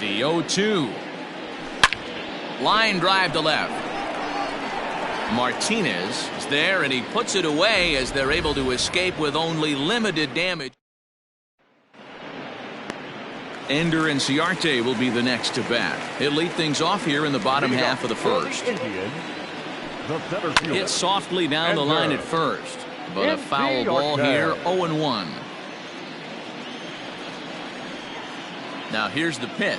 The 0-2. Line drive to left. Martinez is there, and he puts it away as they're able to escape with only limited damage. Ender Inciarte will be the next to bat. He'll lead things off here in the bottom half of the first. Hit softly down the line at first, but a foul ball here, 0-1. Now here's the pitch.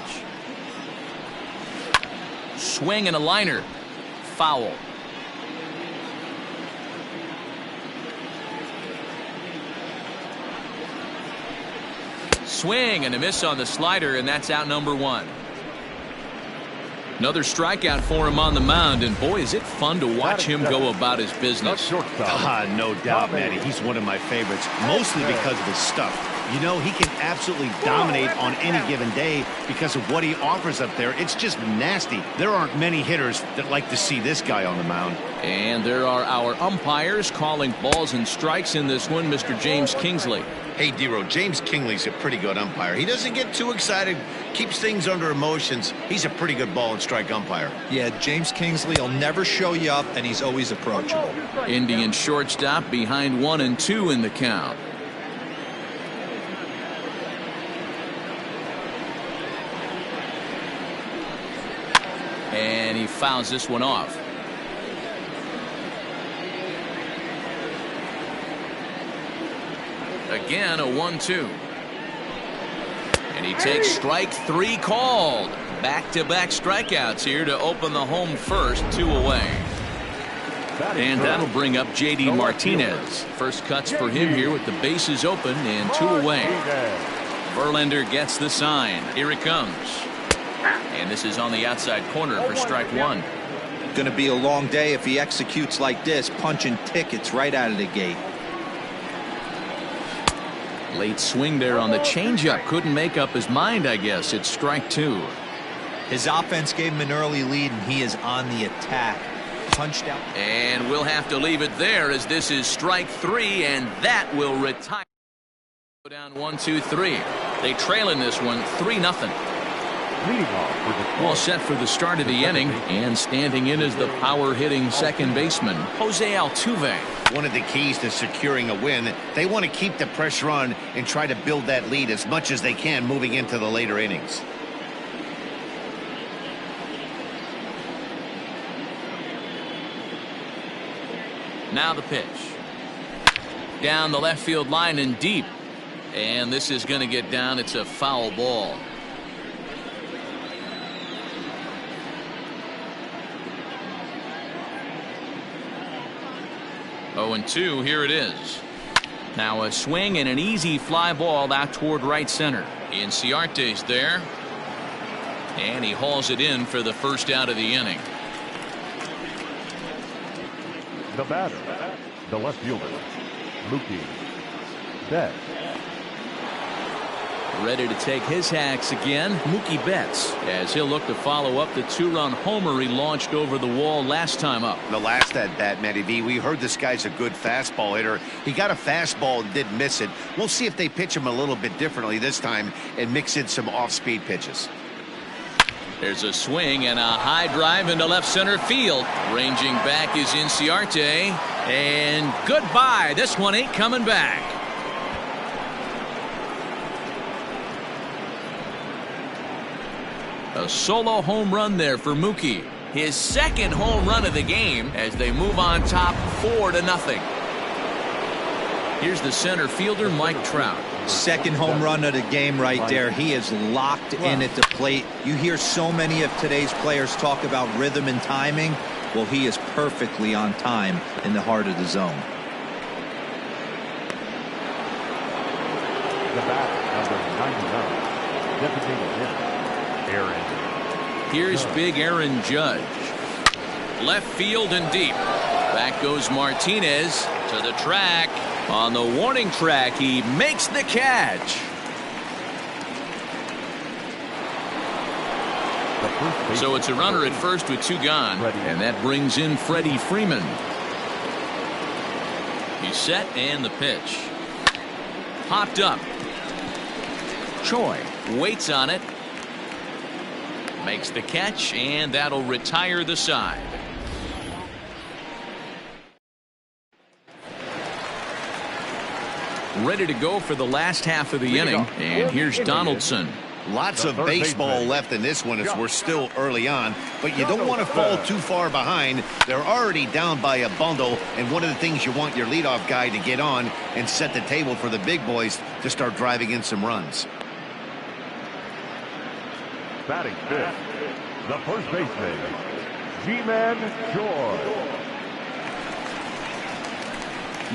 Swing and a liner. Foul. Swing and a miss on the slider, and that's out number 1. Another strikeout for him on the mound, and boy, is it fun to watch him go about his business. No doubt, Matty. He's one of my favorites, mostly because of his stuff. You know, he can absolutely dominate on any given day because of what he offers up there. It's just nasty. There aren't many hitters that like to see this guy on the mound. And there are our umpires calling balls and strikes in this one, Mr. James Kingsley. Hey, Dero, James Kingley's a pretty good umpire. He doesn't get too excited, keeps things under emotions. He's a pretty good ball and strike umpire. Yeah, James Kingsley will never show you up, and he's always approachable. Indian shortstop behind 1-2 in the count. And he fouls this one off. Again, a 1-2. And he takes strike 3 called. Back-to-back strikeouts here to open the home first, 2 away. And that'll bring up J.D. Martinez. First cuts for him here with the bases open and 2 away. Verlander gets the sign. Here it comes. And this is on the outside corner for strike 1. Going to be a long day if he executes like this, punching tickets right out of the gate. Late swing there on the changeup. Couldn't make up his mind, I guess. It's strike 2. His offense gave him an early lead, and he is on the attack. Punched out. And we'll have to leave it there as this is strike 3, and that will retire. Go down 1-2-3. They trail in this one 3-0. All set for the start of the inning, and standing in as the power-hitting second baseman, Jose Altuve. One of the keys to securing a win, they want to keep the pressure on and try to build that lead as much as they can moving into the later innings. Now the pitch. Down the left field line and deep. And this is going to get down. It's a foul ball. Oh, 2, here it is. Now a swing and an easy fly ball out toward right center. Inciarte's there. And he hauls it in for the first out of the inning. The batter, the left fielder, Mookie Betts. Ready to take his hacks again, Mookie Betts, as he'll look to follow up the 2-run homer he launched over the wall last time up. The last at bat, Matty V, we heard this guy's a good fastball hitter. He got a fastball and did miss it. We'll see if they pitch him a little bit differently this time and mix in some off-speed pitches. There's a swing and a high drive into left center field. Ranging back is Inciarte. And goodbye. This one ain't coming back. A solo home run there for Mookie. His second home run of the game as they move on top 4-0. Here's the center fielder, Mike Trout. Second home run of the game right there. He is locked in at the plate. You hear so many of today's players talk about rhythm and timing. Well, he is perfectly on time in the heart of the zone. The bat, number 99, designated hitter, Aaron. Here's big Aaron Judge. Left field and deep. Back goes Martinez to the track. On the warning track, he makes the catch. So it's a runner at first with 2 gone. And that brings in Freddie Freeman. He's set and the pitch. Popped up. Choi waits on it. Makes the catch, and that'll retire the side. Ready to go for the last half of the inning, and here's Donaldson. Lots of baseball left in this one as we're still early on, but you don't want to fall too far behind. They're already down by a bundle, and one of the things you want your leadoff guy to get on and set the table for the big boys to start driving in some runs. Batting fifth, the first baseman, G-Man Choi.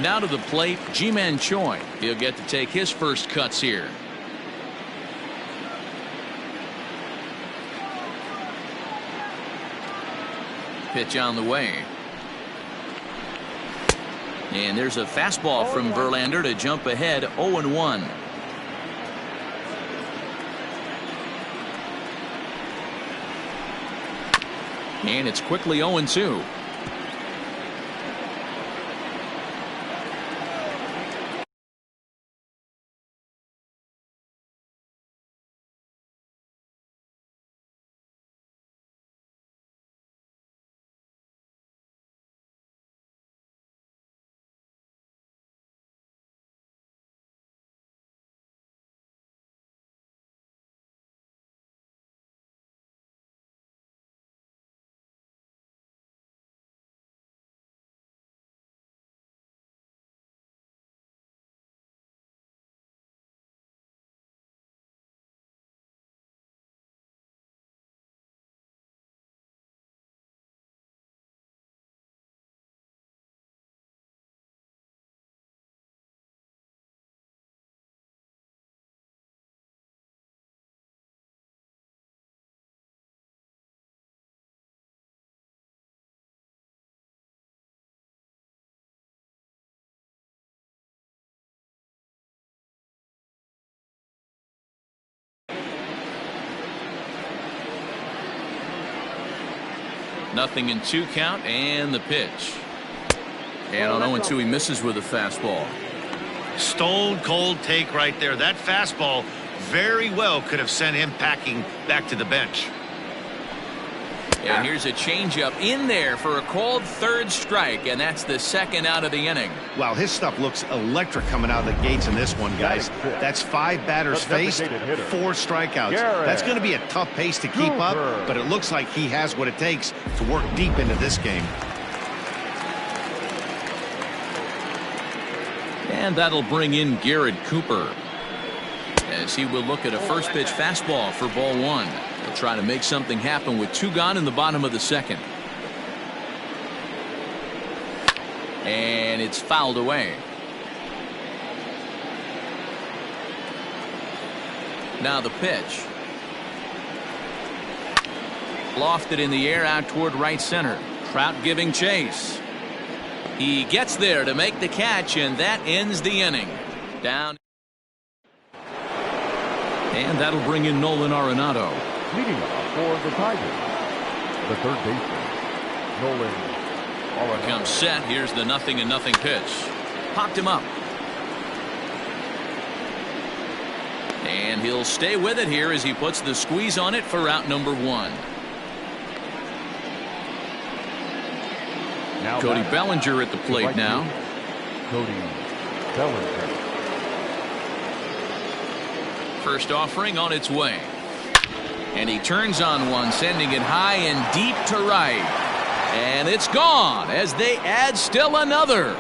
Now to the plate, Ji-Man Choi. He'll get to take his first cuts here. Pitch on the way. And there's a fastball from Verlander to jump ahead 0-1. And it's quickly 0-2. Nothing in 2 count, and the pitch. And on 0-2, he misses with a fastball. Stone cold take right there. That fastball very well could have sent him packing back to the bench. And here's a changeup in there for a called third strike, and that's the second out of the inning. Wow, his stuff looks electric coming out of the gates in this one, guys. That's 5 batters faced, 4 strikeouts. That's going to be a tough pace to keep up, but it looks like he has what it takes to work deep into this game. And that'll bring in Garrett Cooper, as he will look at a first pitch fastball for ball 1. He'll try to make something happen with 2 gone in the bottom of the second. And it's fouled away. Now the pitch. Lofted in the air out toward right center. Trout giving chase. He gets there to make the catch, and that ends the inning. Down. And that'll bring in Nolan Arenado. Leading off for the Tigers, the third baseman, Nolan Arenado. Comes set. Here's the 0-0 pitch. Popped him up. And he'll stay with it here as he puts the squeeze on it for out number 1. Now Cody Bellinger at the plate now. Cody Bellinger. First offering on its way. And he turns on one, sending it high and deep to right. And it's gone as they add still another.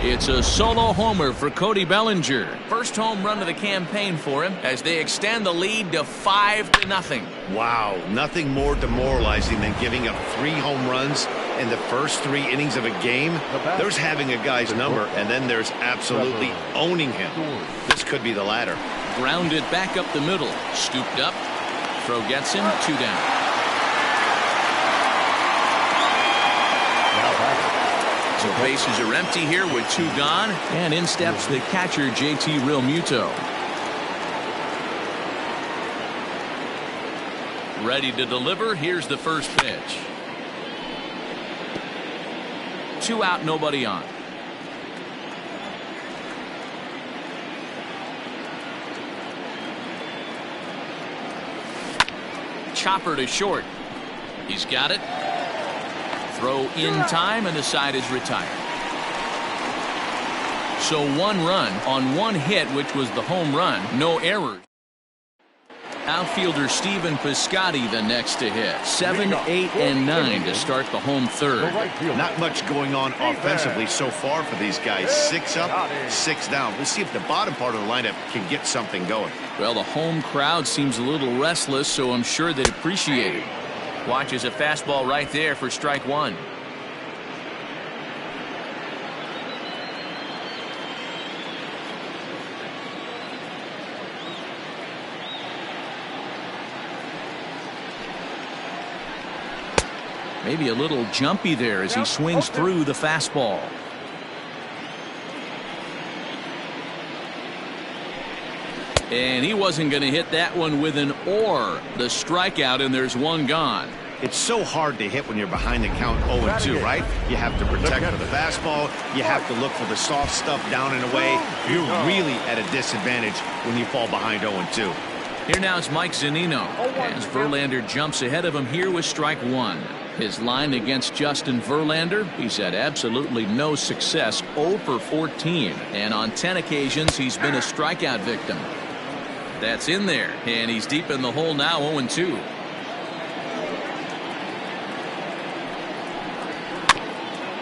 It's a solo homer for Cody Bellinger. First home run of the campaign for him as they extend the lead to 5-0. Wow, nothing more demoralizing than giving up 3 home runs in the first 3 innings of a game. There's having a guy's number, and then there's absolutely owning him. This could be the latter. Grounded back up the middle. Scooped up. Throw gets him. 2 down. So bases are empty here with 2 gone, and in steps the catcher JT Realmuto. Ready to deliver. Here's the first pitch. 2 out, nobody on. chopper to short. He's got it. Throw in time, and the side is retired. So 1 run on 1 hit, which was the home run. No errors. Outfielder Stephen Piscotty the next to hit. 7, 8, and 9 to start the home third. Not much going on offensively so far for these guys. 6 up, 6 down. We'll see if the bottom part of the lineup can get something going. Well, the home crowd seems a little restless, so I'm sure they'd appreciate it. Watches a fastball right there for strike 1. Maybe a little jumpy there as he swings through the fastball. And he wasn't going to hit that one with an or. The strikeout, and there's 1 gone. It's so hard to hit when you're behind the count 0-2, right? You have to protect for the fastball. You have to look for the soft stuff down and away. You're really at a disadvantage when you fall behind 0-2. Here now is Mike Zunino as Verlander jumps ahead of him here with strike 1. His line against Justin Verlander, he's had absolutely no success, 0 for 14. And on 10 occasions, he's been a strikeout victim. That's in there, and he's deep in the hole now, 0-2.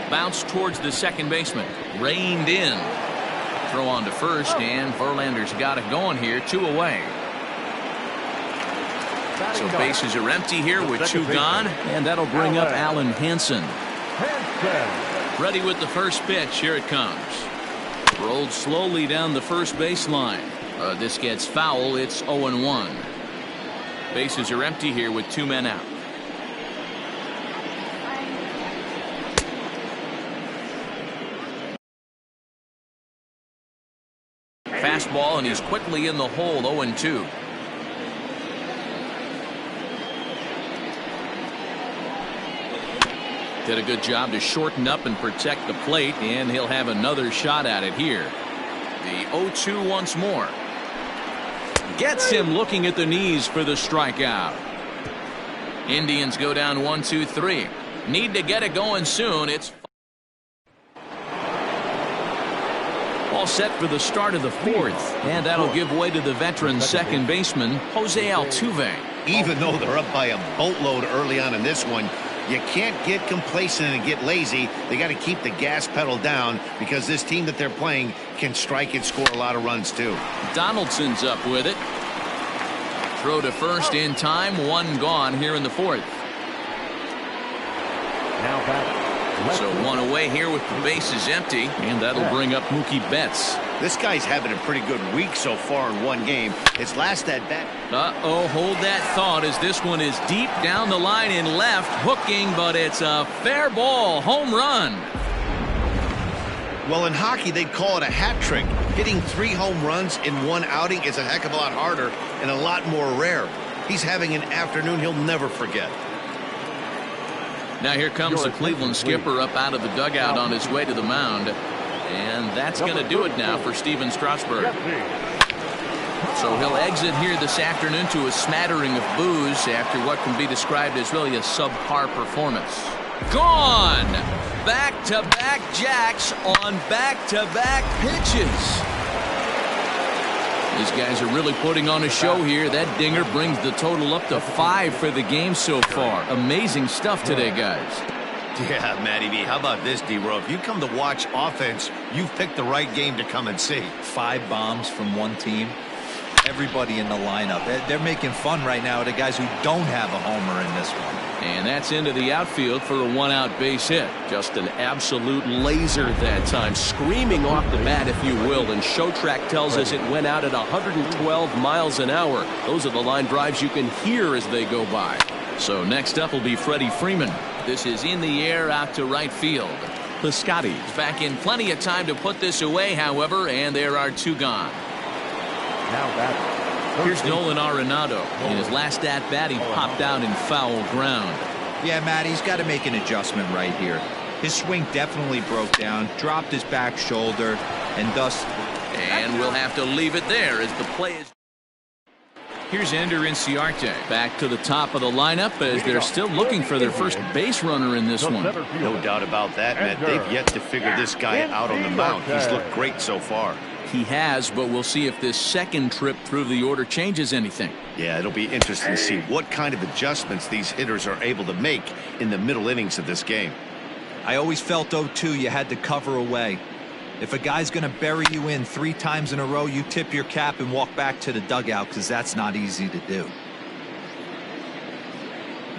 Bounce towards the second baseman. Reined in. Throw on to first, and Verlander's got it going here, 2 away. So bases are empty here with 2 gone, and that'll bring up Alan Hansen. Ready with the first pitch. Here it comes. Rolled slowly down the first baseline. This gets foul. It's 0-1. Bases are empty here with 2 men out. Fastball, and he's quickly in the hole, 0-2. Did a good job to shorten up and protect the plate, and he'll have another shot at it here. The 0-2 once more. Gets him looking at the knees for the strikeout. Indians go down 1-2-3. Need to get it going soon. It's all set for the start of the 4th, and that'll give way to the veteran second baseman Jose Altuve. Even though they're up by a boatload early on in this one, you can't get complacent and get lazy. They got to keep the gas pedal down because this team that they're playing can strike and score a lot of runs too. Donaldson's up with it. Throw to first in time. 1 gone here in the 4th. Now back. So 1 away here with the bases empty, and that'll bring up Mookie Betts. This guy's having a pretty good week so far in 1 game. His last at bat. Hold that thought as this one is deep down the line in left, hooking, but it's a fair ball. Home run. Well, in hockey, they'd call it a hat trick. Hitting 3 home runs in 1 outing is a heck of a lot harder and a lot more rare. He's having an afternoon he'll never forget. Now here comes the Cleveland skipper up out of the dugout on his way to the mound. And that's going to do it now for Steven Strasburg. So he'll exit here this afternoon to a smattering of boos after what can be described as really a subpar performance. Gone! Back-to-back jacks on back-to-back pitches. These guys are really putting on a show here. That dinger brings the total up to 5 for the game so far. Amazing stuff today, guys. Yeah, Matty B. How about this, D-Row? If you come to watch offense, you've picked the right game to come and see. 5 bombs from 1 team. Everybody in the lineup. They're making fun right now of the guys who don't have a homer in this one. And that's into the outfield for a 1-out base hit. Just an absolute laser that time, screaming off the bat, if you will. And Showtrack tells us it went out at 112 miles an hour. Those are the line drives you can hear as they go by. So next up will be Freddie Freeman. This is in the air out to right field. Piscotty's back in plenty of time to put this away, however, and there are 2 gone. Now back. Here's Nolan Arenado. In his last at-bat, he popped out in foul ground. Yeah, Matt, he's got to make an adjustment right here. His swing definitely broke down, dropped his back shoulder, and thus... And we'll have to leave it there as the play is... Here's Ender Inciarte back to the top of the lineup as they're still looking for their first base runner in this one. No doubt about that, Matt. They've yet to figure this guy out on the mound. He's looked great so far. He has, but we'll see if this second trip through the order changes anything. Yeah, it'll be interesting to see what kind of adjustments these hitters are able to make in the middle innings of this game. I always felt 0-2 you had to cover away. If a guy's going to bury you in 3 times in a row, you tip your cap and walk back to the dugout because that's not easy to do.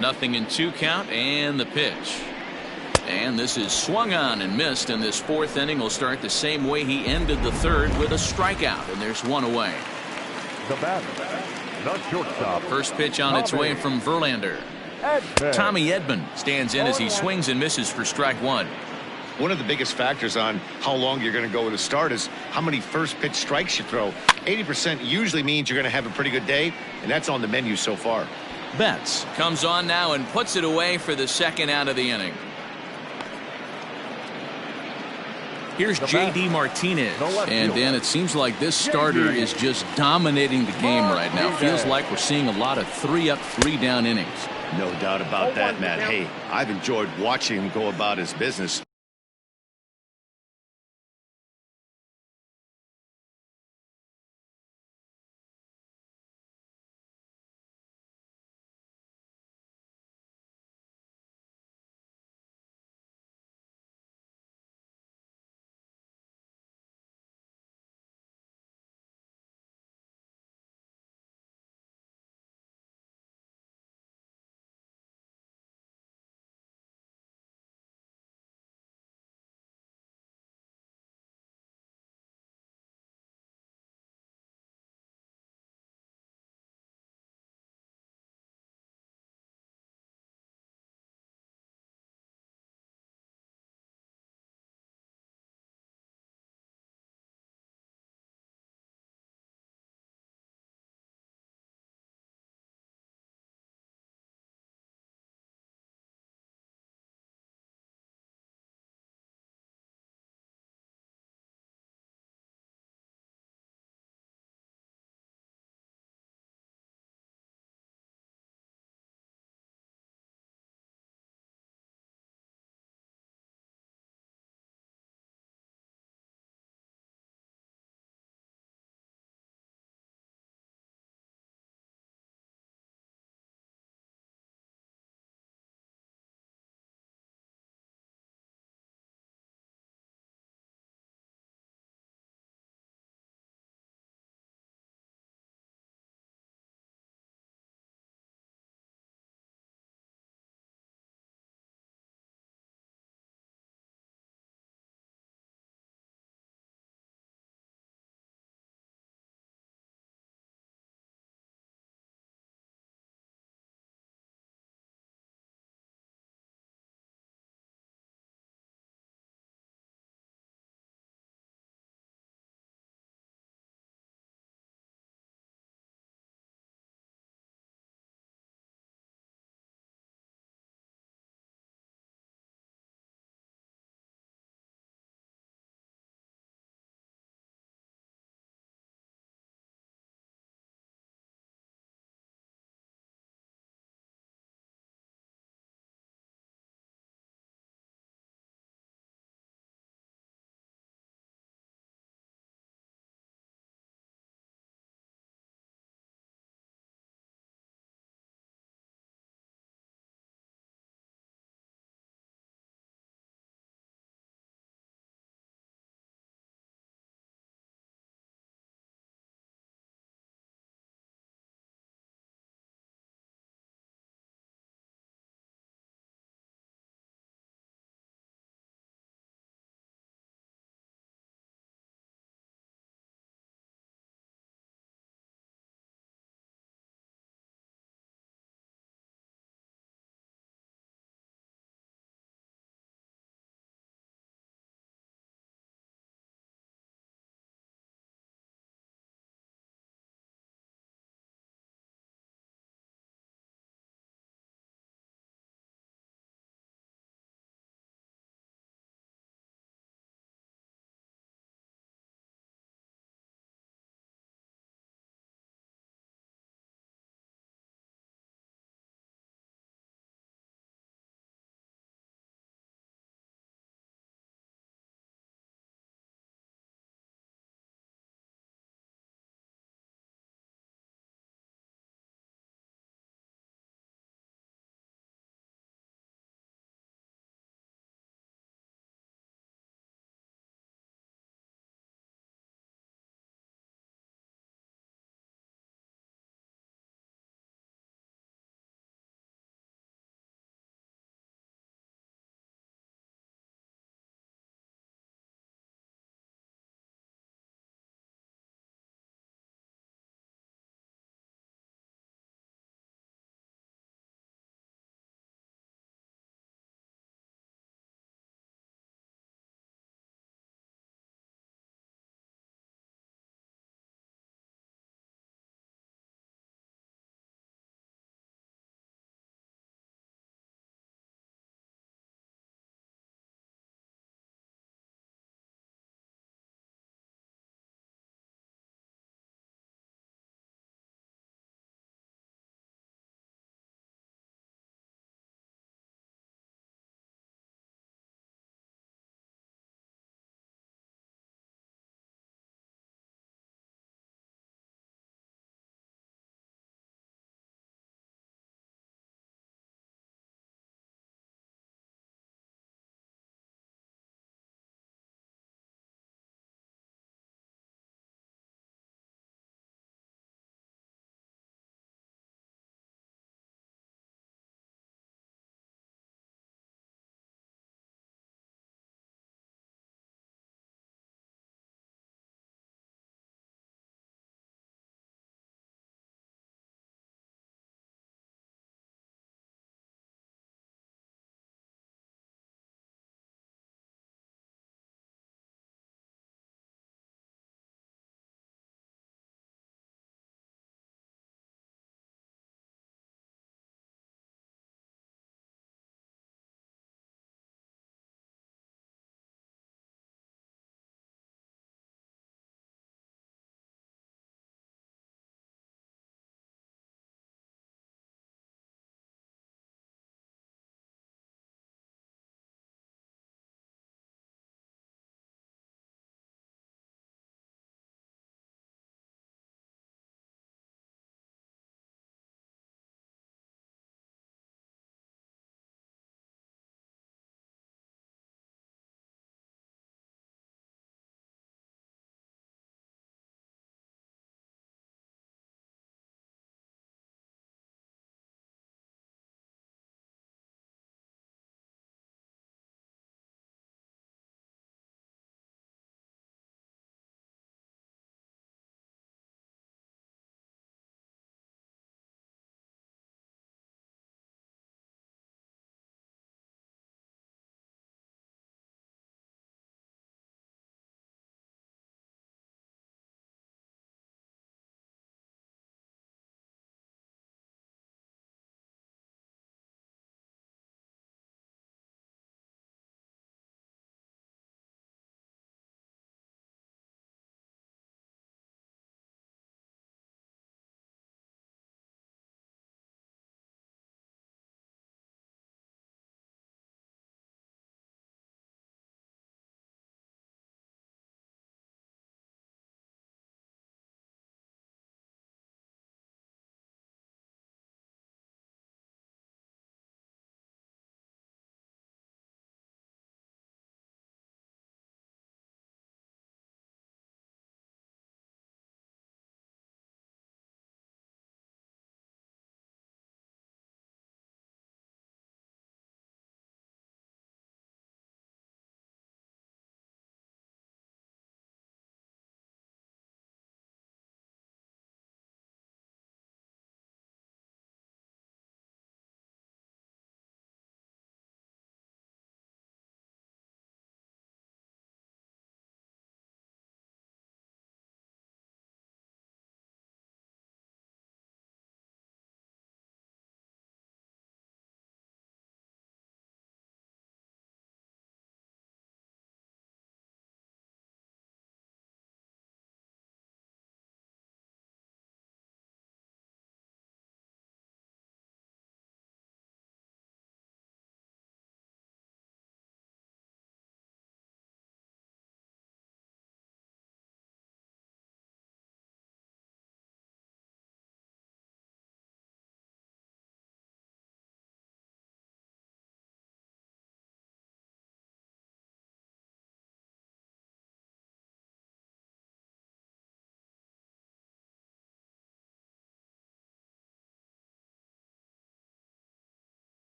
0-2 count and the pitch. And this is swung on and missed, and this 4th inning will start the same way he ended the 3rd with a strikeout, and there's 1 away. The batter, the shortstop. First pitch on its way from Verlander. Tommy Edman stands in as he swings and misses for strike 1. One of the biggest factors on how long you're going to go with a start is how many first pitch strikes you throw. 80% usually means you're going to have a pretty good day, and that's on the menu so far. Betts comes on now and puts it away for the 2nd out of the inning. Here's J.D. Martinez, and then it seems like this starter is just dominating the game right now. Feels like we're seeing a lot of 3-up, 3-down innings. No doubt about that, Matt. Hey, I've enjoyed watching him go about his business.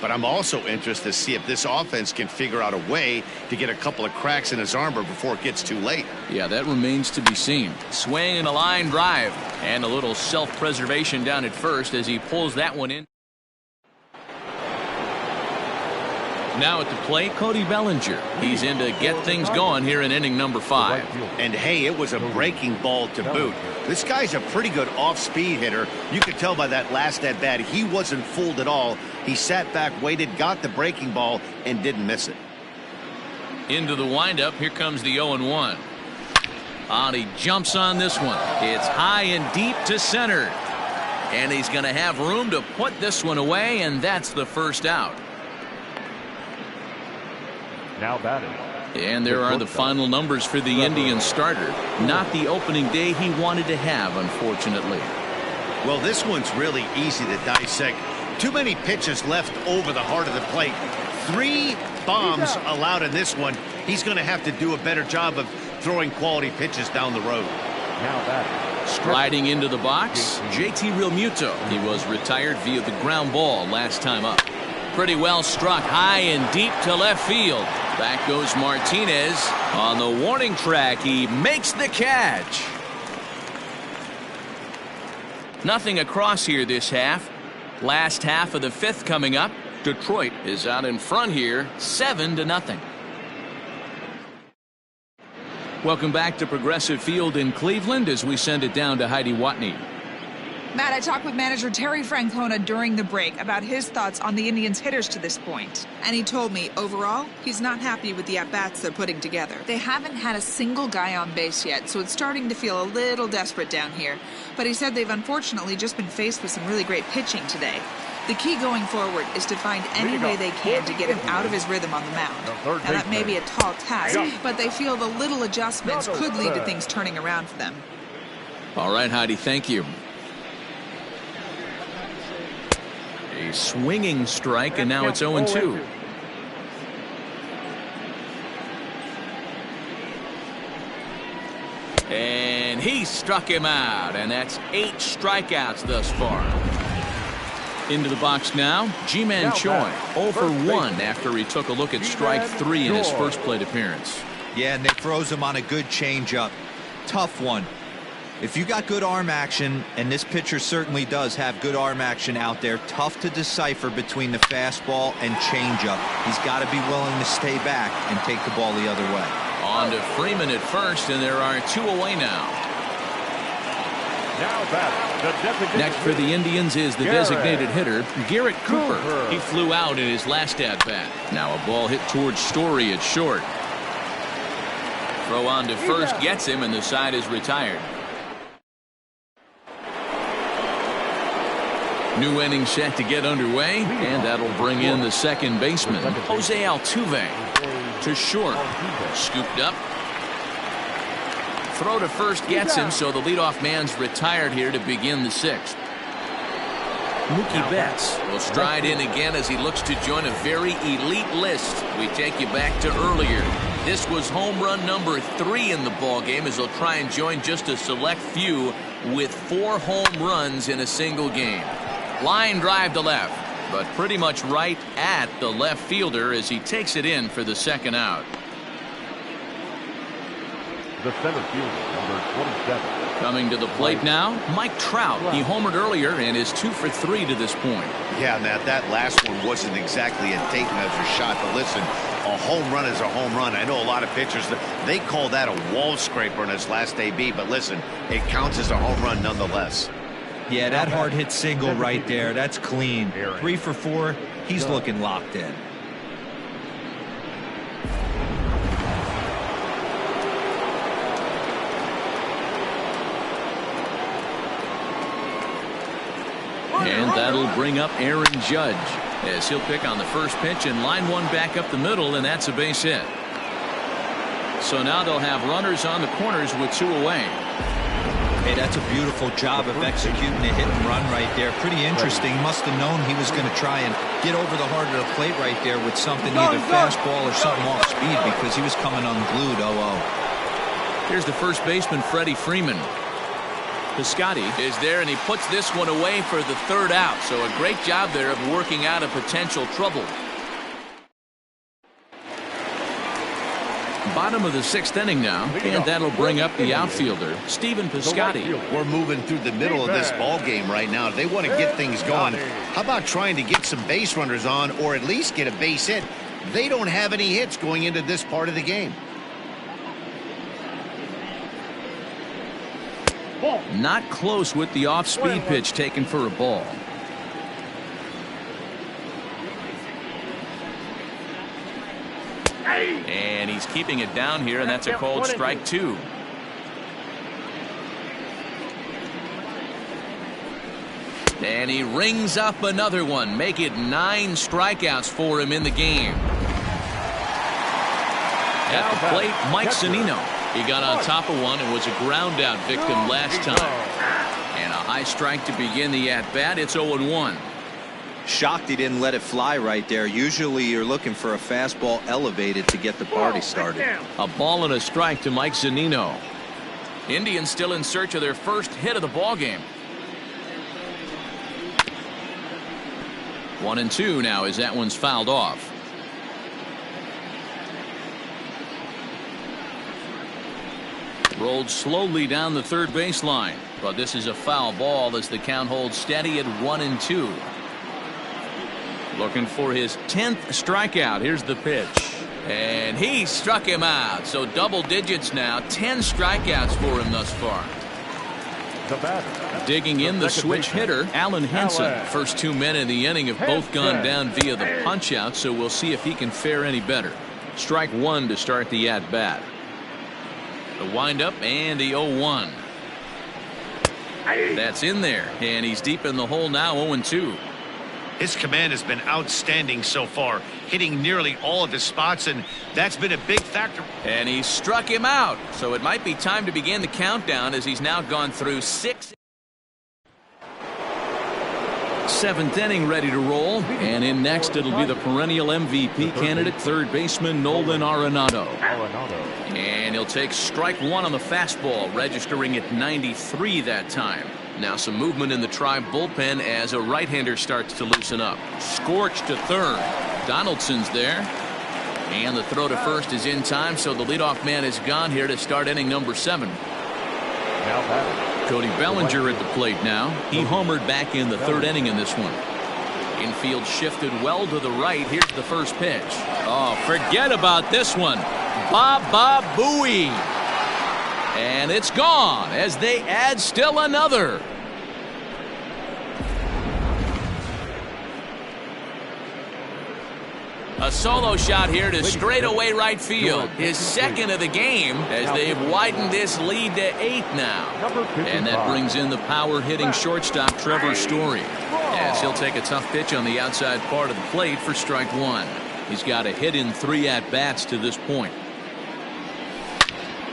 but I'm also interested to see if this offense can figure out a way to get a couple of cracks in his armor before it gets too late. Yeah, that remains to be seen. Swing and a line drive, and a little self-preservation down at first as he pulls that one in. Now at the plate, Cody Bellinger. He's in to get things going here in inning number 5. And hey, it was a breaking ball to boot. This guy's a pretty good off-speed hitter. You could tell by that last at-bat he wasn't fooled at all. He sat back, waited, got the breaking ball, and didn't miss it. Into the windup, here comes the 0-1. And he jumps on this one. It's high and deep to center. And he's going to have room to put this one away, and that's the first out. Now batting. And there are the final numbers for the Indians starter. Not the opening day he wanted to have, unfortunately. Well, this one's really easy to dissect. Too many pitches left over the heart of the plate. 3 bombs allowed in this one. He's going to have to do a better job of throwing quality pitches down the road. Now batting. Striding into the box, JT Realmuto. He was retired via the ground ball last time up. Pretty well struck high and deep to left field. Back goes Martinez. On the warning track, he makes the catch. Nothing across here this half. Last half of the 5th coming up. Detroit is out in front here, 7-0. Welcome back to Progressive Field in Cleveland as we send it down to Heidi Watney. Matt, I talked with manager Terry Francona during the break about his thoughts on the Indians' hitters to this point. And he told me, overall, he's not happy with the at-bats they're putting together. They haven't had a single guy on base yet, so it's starting to feel a little desperate down here. But he said they've unfortunately just been faced with some really great pitching today. The key going forward is to find any way they can to get him out of his rhythm on the mound. Now, that may be a tall task, but they feel the little adjustments could lead to things turning around for them. All right, Heidi, thank you. A swinging strike, and now it's 0-2. And he struck him out, and that's 8 strikeouts thus far. Into the box now, Ji-Man Choi, 0 for 1 after he took a look at strike 3 in his first plate appearance. Yeah, and they froze him on a good changeup. Tough one. If you got good arm action, and this pitcher certainly does have good arm action out there, tough to decipher between the fastball and changeup. He's got to be willing to stay back and take the ball the other way. On to Freeman at first, and there are 2 away now. Now batting. Next for the Indians is the designated hitter, Garrett Cooper. He flew out in his last at-bat. Now a ball hit towards Story at short. Throw on to first gets him, and the side is retired. New inning set to get underway, and that'll bring in the second baseman, Jose Altuve. To short. Scooped up. Throw to first gets him, so the leadoff man's retired here to begin the 6th. Mookie Betts will stride in again as he looks to join a very elite list. We take you back to earlier. This was home run number 3 in the ballgame as he'll try and join just a select few with 4 home runs in a single game. Line drive to left, but pretty much right at the left fielder as he takes it in for the second out. The center fielder, number 27. Coming to the plate now, Mike Trout. He homered earlier and is 2 for 3 to this point. Yeah, Matt, that last one wasn't exactly a tape measure shot, but listen, a home run is a home run. I know a lot of pitchers, they call that a wall scraper in his last AB, but listen, it counts as a home run nonetheless. Yeah, that hard hit single right there, that's clean. 3 for 4, he's looking locked in. And that'll bring up Aaron Judge as he'll pick on the first pitch and line one back up the middle, and that's a base hit. So now they'll have runners on the corners with 2 away. Hey, that's a beautiful job of executing a hit and run right there. Pretty interesting. Must have known he was going to try and get over the heart of the plate right there with something, either fastball or something off speed, because he was coming unglued. 0-0. Here's the first baseman, Freddie Freeman. Piscotty is there, and he puts this one away for the third out. So a great job there of working out a potential trouble. Bottom of the sixth inning now, and that'll bring up the outfielder, Stephen Piscotty. We're moving through the middle of this ball game right now. They want to get things going. How about trying to get some base runners on, or at least get a base hit? They don't have any hits going into this part of the game. Not close with the off-speed pitch taken for a ball. And he's keeping it down here, and that's a called strike 2. And he rings up another one. Make it 9 strikeouts for him in the game. At the plate, Mike Zunino. He got on top of one and was a ground out victim last time. And a high strike to begin the at-bat. It's 0-1. Shocked he didn't let it fly right there. Usually you're looking for a fastball elevated to get the party started. A ball and a strike to Mike Zunino. Indians still in search of their first hit of the ball game. 1-2 now as that one's fouled off. Rolled slowly down the third baseline, but this is a foul ball as the count holds steady at 1-2. Looking for his 10th strikeout. Here's the pitch. And he struck him out. So double digits now. 10 strikeouts for him thus far. Digging in the switch hitter, Alan Henson. First 2 men in the inning have both gone down via the punch out, so we'll see if he can fare any better. Strike 1 to start the at-bat. The windup and the 0-1. That's in there. And he's deep in the hole now, 0-2. His command has been outstanding so far, hitting nearly all of his spots, and that's been a big factor. And he struck him out, so it might be time to begin the countdown as he's now gone through 6. 7th inning ready to roll, and in next it'll be the perennial MVP candidate, third baseman Nolan Arenado. And he'll take strike 1 on the fastball, registering at 93 that time. Now some movement in the Tribe bullpen as a right-hander starts to loosen up. Scorch to third. Donaldson's there. And the throw to first is in time, so the leadoff man is gone here to start inning number 7. Cody Bellinger at the plate now. He homered back in the third inning in this one. Infield shifted well to the right. Here's the first pitch. Oh, forget about this one. Baba Booey. And it's gone as they add still another. A solo shot here to straightaway right field. His second of the game as they've widened this lead to 8 now. And that brings in the power hitting shortstop Trevor Story. As he'll take a tough pitch on the outside part of the plate for strike 1. He's got a hit in 3 at-bats to this point.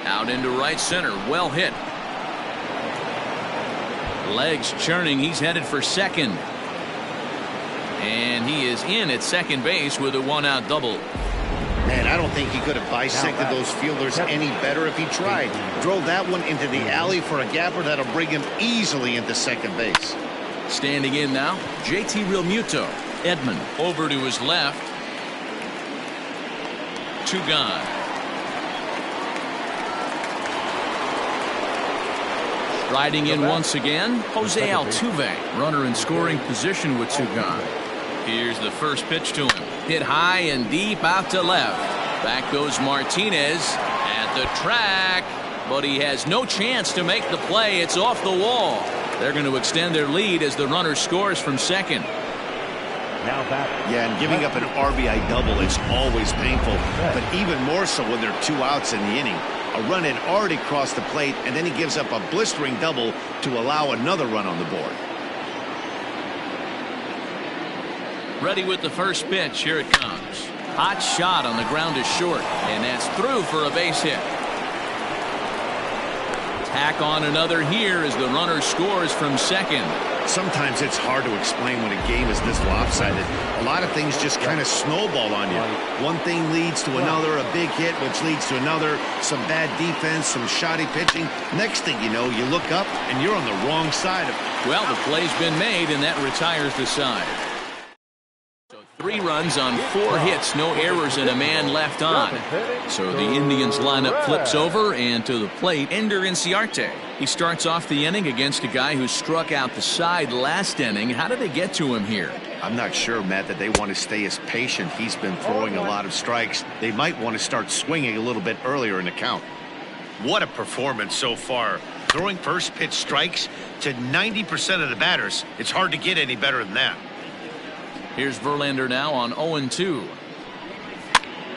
Out into right center. Well hit. Legs churning. He's headed for second. And he is in at second base with a 1-out double. Man, I don't think he could have bisected those fielders any better if he tried. Drove that one into the alley for a gapper that'll bring him easily into second base. Standing in now, JT Realmuto. Edman over to his left. 2 gone. Riding in once again, Jose Altuve. Runner in scoring position with 2 gone. Here's the first pitch to him. Hit high and deep out to left. Back goes Martinez at the track. But he has no chance to make the play. It's off the wall. They're going to extend their lead as the runner scores from second. Yeah, and giving up an RBI double is always painful. But even more so when there are 2 outs in the inning. A run had already crossed the plate, and then he gives up a blistering double to allow another run on the board. Ready with the first pitch. Here it comes. Hot shot on the ground is short, and that's through for a base hit. Tack on another here as the runner scores from second. Sometimes it's hard to explain when a game is this lopsided. A lot of things just kind of snowball on you. One thing leads to another, a big hit, which leads to another, some bad defense, some shoddy pitching. Next thing you know, you look up and you're on the wrong side of it. Well, the play's been made, and that retires the side. 3 runs on 4 hits, no errors, and a man left on. So the Indians lineup flips over, and to the plate, Ender Inciarte. He starts off the inning against a guy who struck out the side last inning. How did they get to him here? I'm not sure, Matt, that they want to stay as patient. He's been throwing a lot of strikes. They might want to start swinging a little bit earlier in the count. What a performance so far. Throwing first pitch strikes to 90% of the batters. It's hard to get any better than that. Here's Verlander now on 0-2.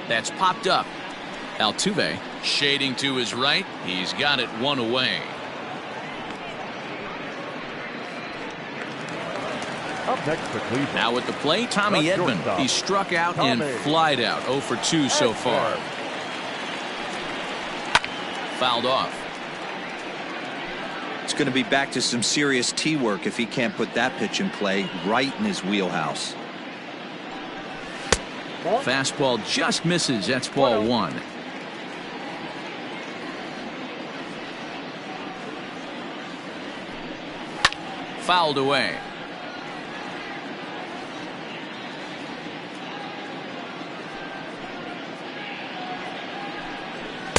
That's popped up. Altuve shading to his right. He's got it 1 away. Up next for Cleveland. Now at the plate, Tommy Edman. He struck out and flied out. 0 for 2 so far. Fouled off. It's going to be back to some serious tee work if he can't put that pitch in play right in his wheelhouse. Fastball just misses. That's ball 1. Fouled away.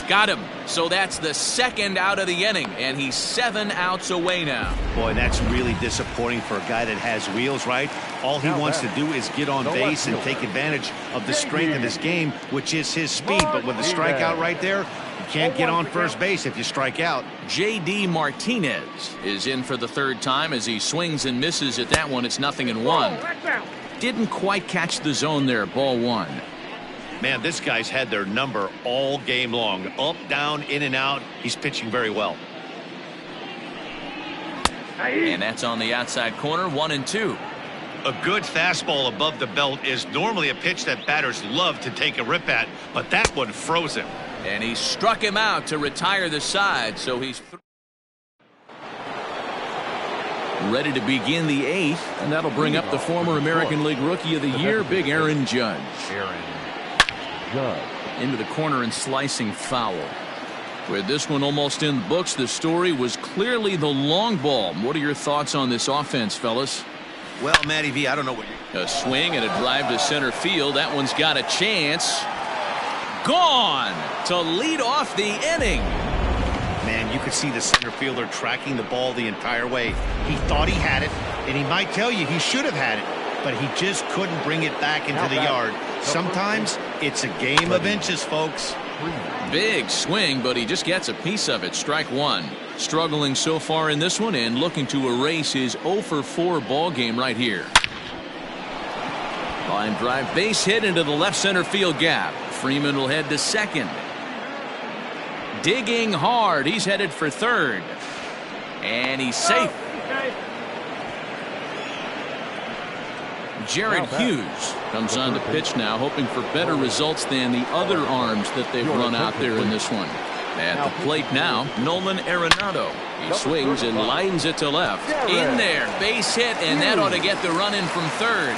Got him. So that's the second out of the inning, and he's 7 outs away now. Boy, that's really disappointing for a guy that has wheels, right? All he wants to do is get on base and take advantage of the strength of his game, which is his speed. But with the strikeout right there, you can't get on first base if you strike out. J.D. Martinez is in for the 3rd time as he swings and misses at that one. It's 0-1. Didn't quite catch the zone there. Ball 1. Man, this guy's had their number all game long. Up, down, in and out. He's pitching very well. And that's on the outside corner. 1-2. A good fastball above the belt is normally a pitch that batters love to take a rip at, but that one froze him. And he struck him out to retire the side, so he's ready to begin the 8th, and that'll bring up the former American League Rookie of the Year, Big Aaron Judge. Into the corner and slicing foul. With this one almost in the books, the story was clearly the long ball. What are your thoughts on this offense, fellas? Well, Matty V, I don't know what you... A swing and a drive to center field. That one's got a chance. Gone to lead off the inning. Man, you could see the center fielder tracking the ball the entire way. He thought he had it, and he might tell you he should have had it, but he just couldn't bring it back into the yard. Sometimes it's a game of inches, folks. Big swing, but he just gets a piece of it. Strike 1. Struggling so far in this one and looking to erase his 0 for 4 ball game right here. Line drive, base hit into the left center field gap. Freeman will head to second. Digging hard. He's headed for third. And he's safe. Jared Hughes comes on the pitch now, hoping for better results than the other arms that they've run out there in this one. At the plate now, Nolan Arenado. He swings and lines it to left. In there, base hit, and that ought to get the run in from third.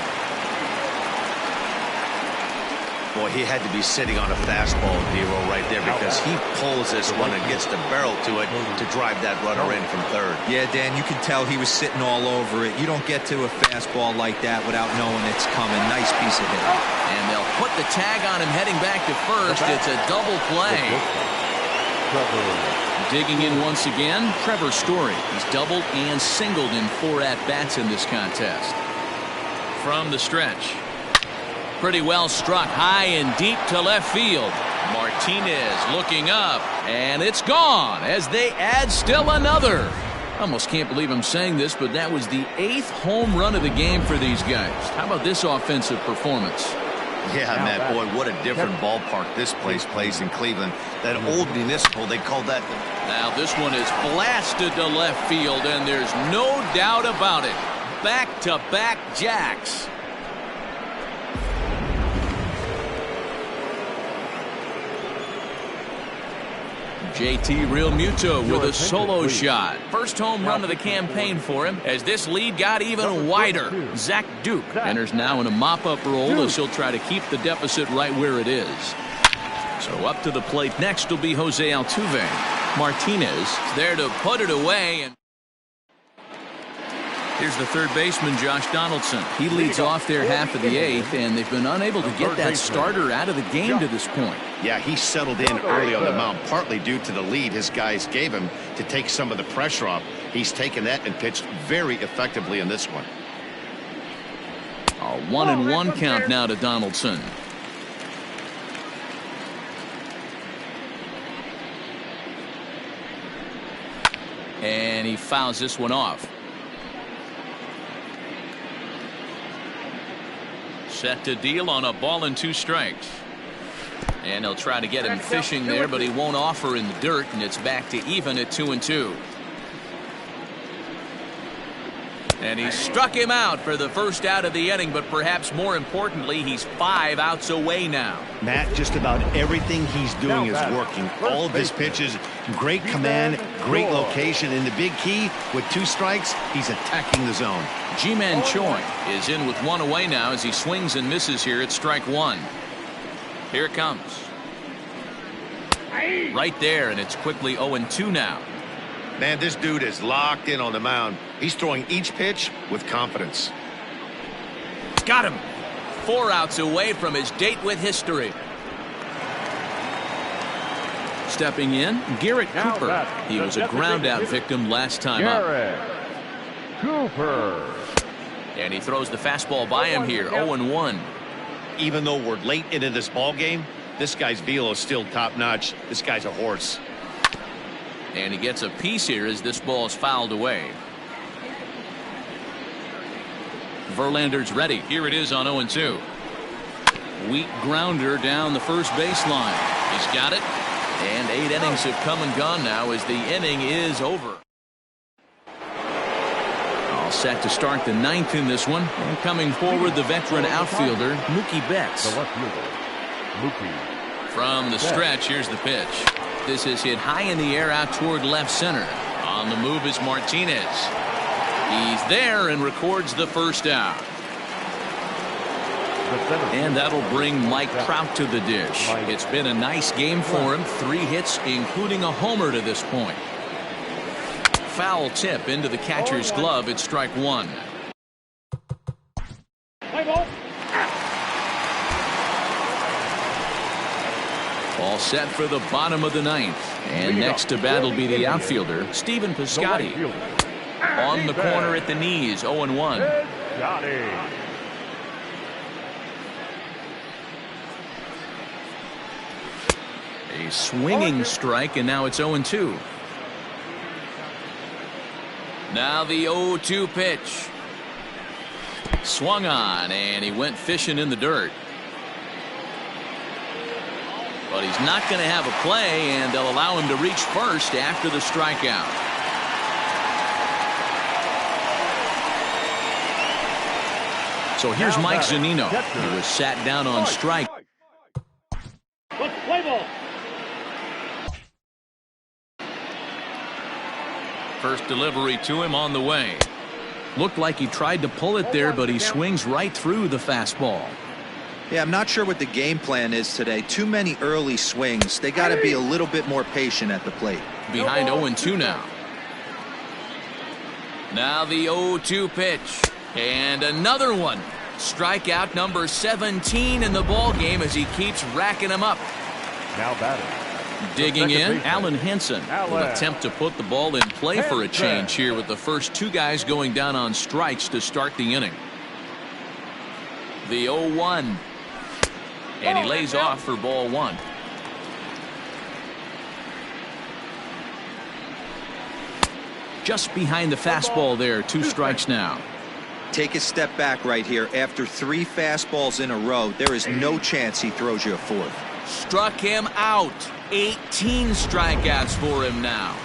Boy, he had to be sitting on a fastball, Dero, right there, because he pulls this one and gets the barrel to it to drive that runner in from third. Yeah, Dan, you can tell he was sitting all over it. You don't get to a fastball like that without knowing it's coming. Nice piece of hitting. And they'll put the tag on him heading back to first. It's a double play. Digging in once again, Trevor Story. He's doubled and singled in 4 at-bats in this contest. From the stretch. Pretty well struck high and deep to left field. Martinez looking up, and it's gone as they add still another. Almost can't believe I'm saying this, but that was the 8th home run of the game for these guys. How about this offensive performance? Yeah, Matt, boy, what a different ballpark this place plays in Cleveland. That old Municipal, they called that. Now this one is blasted to left field, and there's no doubt about it. Back-to-back jacks. JT Realmuto with a solo shot. First home run of the campaign for him as this lead got even wider. Zach Duke enters now in a mop-up role as he'll try to keep the deficit right where it is. So up to the plate next will be Jose Altuve. Martinez is there to put it away. And here's the third baseman, Josh Donaldson. He leads off their half of the eighth, and they've been unable to get that starter out of the game to this point. Yeah, he settled in early on the mound, partly due to the lead his guys gave him to take some of the pressure off. He's taken that and pitched very effectively in this one. A 1-1 count now to Donaldson. And he fouls this one off. Set to deal on a ball and 2 strikes. And he'll try to get him fishing there, but he won't offer in the dirt, and it's back to even at 2-2. And he struck him out for the first out of the inning, but perhaps more importantly, he's 5 outs away now. Matt, just about everything he's doing is working. All of his pitches, great command, great location, and the big key, with 2 strikes, he's attacking the zone. Ji-Man Choi is in with 1 away now as he swings and misses here at strike 1. Here it comes. Right there, and it's quickly 0-2 now. Man, this dude is locked in on the mound. He's throwing each pitch with confidence. Got him. 4 outs away from his date with history. Stepping in, Garrett Cooper. He was a ground-out victim last time up. Cooper. And he throws the fastball by him here, 0-1. Even though we're late into this ball game, this guy's velo is still top-notch. This guy's a horse. And he gets a piece here as this ball is fouled away. Verlander's ready. Here it is on 0-2. Weak grounder down the first baseline. He's got it. And 8 innings have come and gone now as the inning is over. All set to start the 9th in this one. And coming forward, the veteran outfielder, Mookie Betts. The left fielder, Mookie. From the stretch, here's the pitch. This is hit high in the air out toward left center. On the move is Martinez. He's there and records the first out. And that'll bring Mike Trout to the dish. It's been a nice game for him. 3 hits, including a homer to this point. Foul tip into the catcher's glove at strike 1. All set for the bottom of the 9th. And next to bat will be the outfielder, Stephen Piscotty. On the corner at the knees, 0-1. A swinging strike, and now it's 0-2. Now the 0-2 pitch. Swung on, and he went fishing in the dirt. But he's not going to have a play, and they'll allow him to reach first after the strikeout. So here's Mike Zunino. He was sat down on strike. First delivery to him on the way. Looked like he tried to pull it there, but he swings right through the fastball. Yeah, I'm not sure what the game plan is today. Too many early swings. They got to be a little bit more patient at the plate. Behind 0-2 now. Now the 0-2 pitch. And another one. Strikeout number 17 in the ball game as he keeps racking them up. Now batting. Digging in, Alan Henson will attempt to put the ball in play for a change here with the first 2 guys going down on strikes to start the inning. The 0-1. And he lays off for ball 1. Just behind the fastball there, 2 strikes now. Take a step back right here. After 3 fastballs in a row, there is no chance he throws you a 4th. Struck him out. 18 strikeouts for him now.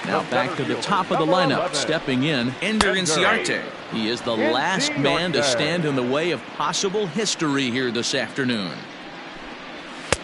Now back to the top of the lineup. Stepping in, Ender Inciarte. He is the last man to stand in the way of possible history here this afternoon.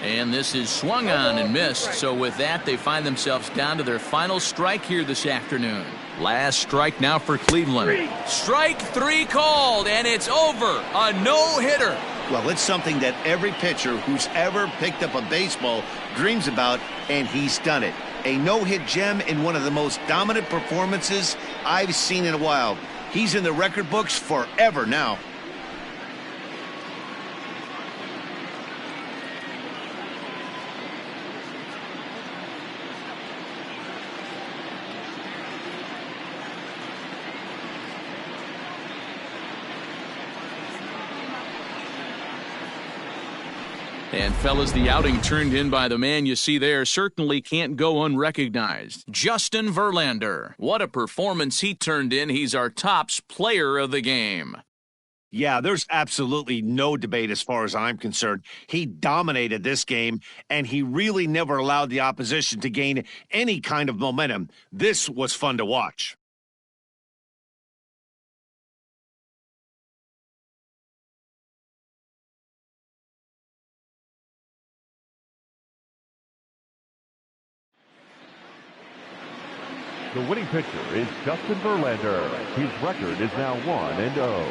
And this is swung on and missed. So with that, they find themselves down to their final strike here this afternoon. Last strike now for Cleveland. Strike 3 called, and it's over. A no-hitter. Well, it's something that every pitcher who's ever picked up a baseball dreams about, and he's done it. A no-hit gem in one of the most dominant performances I've seen in a while. He's in the record books forever now. And fellas, the outing turned in by the man you see there certainly can't go unrecognized. Justin Verlander. What a performance he turned in. He's our tops player of the game. Yeah, there's absolutely no debate as far as I'm concerned. He dominated this game, and he really never allowed the opposition to gain any kind of momentum. This was fun to watch. The winning pitcher is Justin Verlander. His record is now 1-0.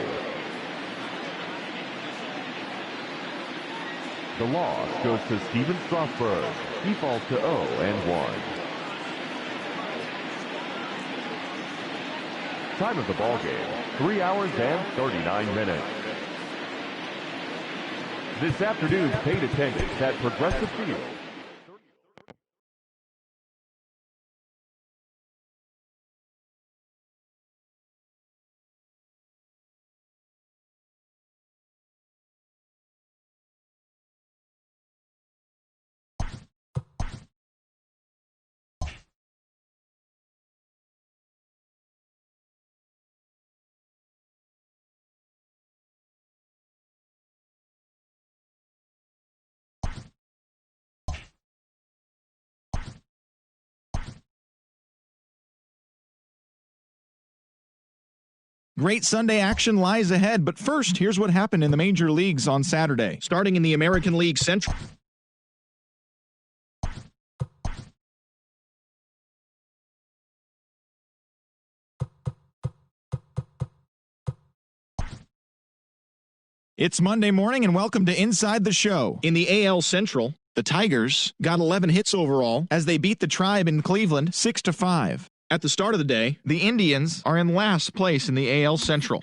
The loss goes to Steven Strasburg. He falls to 0-1. Time of the ball game, 3 hours and 39 minutes. This afternoon's paid attendance at Progressive Field. Great Sunday action lies ahead, but first, here's what happened in the major leagues on Saturday. Starting in the American League Central. It's Monday morning, and welcome to Inside the Show. In the AL Central, the Tigers got 11 hits overall as they beat the Tribe in Cleveland 6-5. At the start of the day, the Indians are in last place in the AL Central.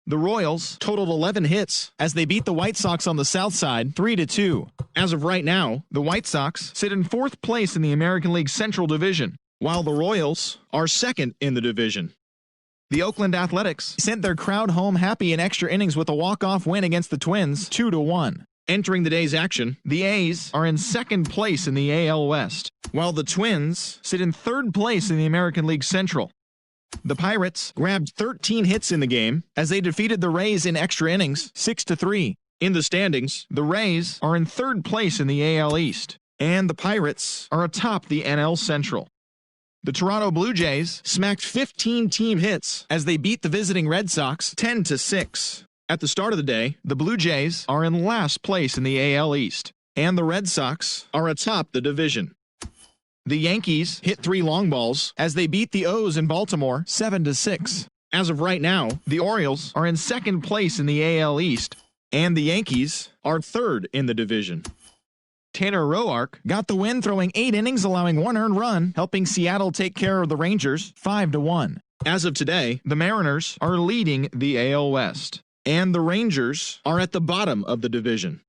The Royals totaled 11 hits as they beat the White Sox on the south side 3-2. As of right now, the White Sox sit in 4th place in the American League Central Division, while the Royals are 2nd in the division. The Oakland Athletics sent their crowd home happy in extra innings with a walk-off win against the Twins 2-1. Entering the day's action, the A's are in 2nd place in the AL West, while the Twins sit in 3rd place in the American League Central. The Pirates grabbed 13 hits in the game as they defeated the Rays in extra innings 6-3. In the standings, the Rays are in 3rd place in the AL East, and the Pirates are atop the NL Central. The Toronto Blue Jays smacked 15 team hits as they beat the visiting Red Sox 10-6. At the start of the day, the Blue Jays are in last place in the AL East, and the Red Sox are atop the division. The Yankees hit 3 long balls as they beat the O's in Baltimore 7-6. As of right now, the Orioles are in 2nd place in the AL East, and the Yankees are 3rd in the division. Tanner Roark got the win, throwing 8 innings, allowing 1 earned run, helping Seattle take care of the Rangers 5-1. As of today, the Mariners are leading the AL West, and the Rangers are at the bottom of the division.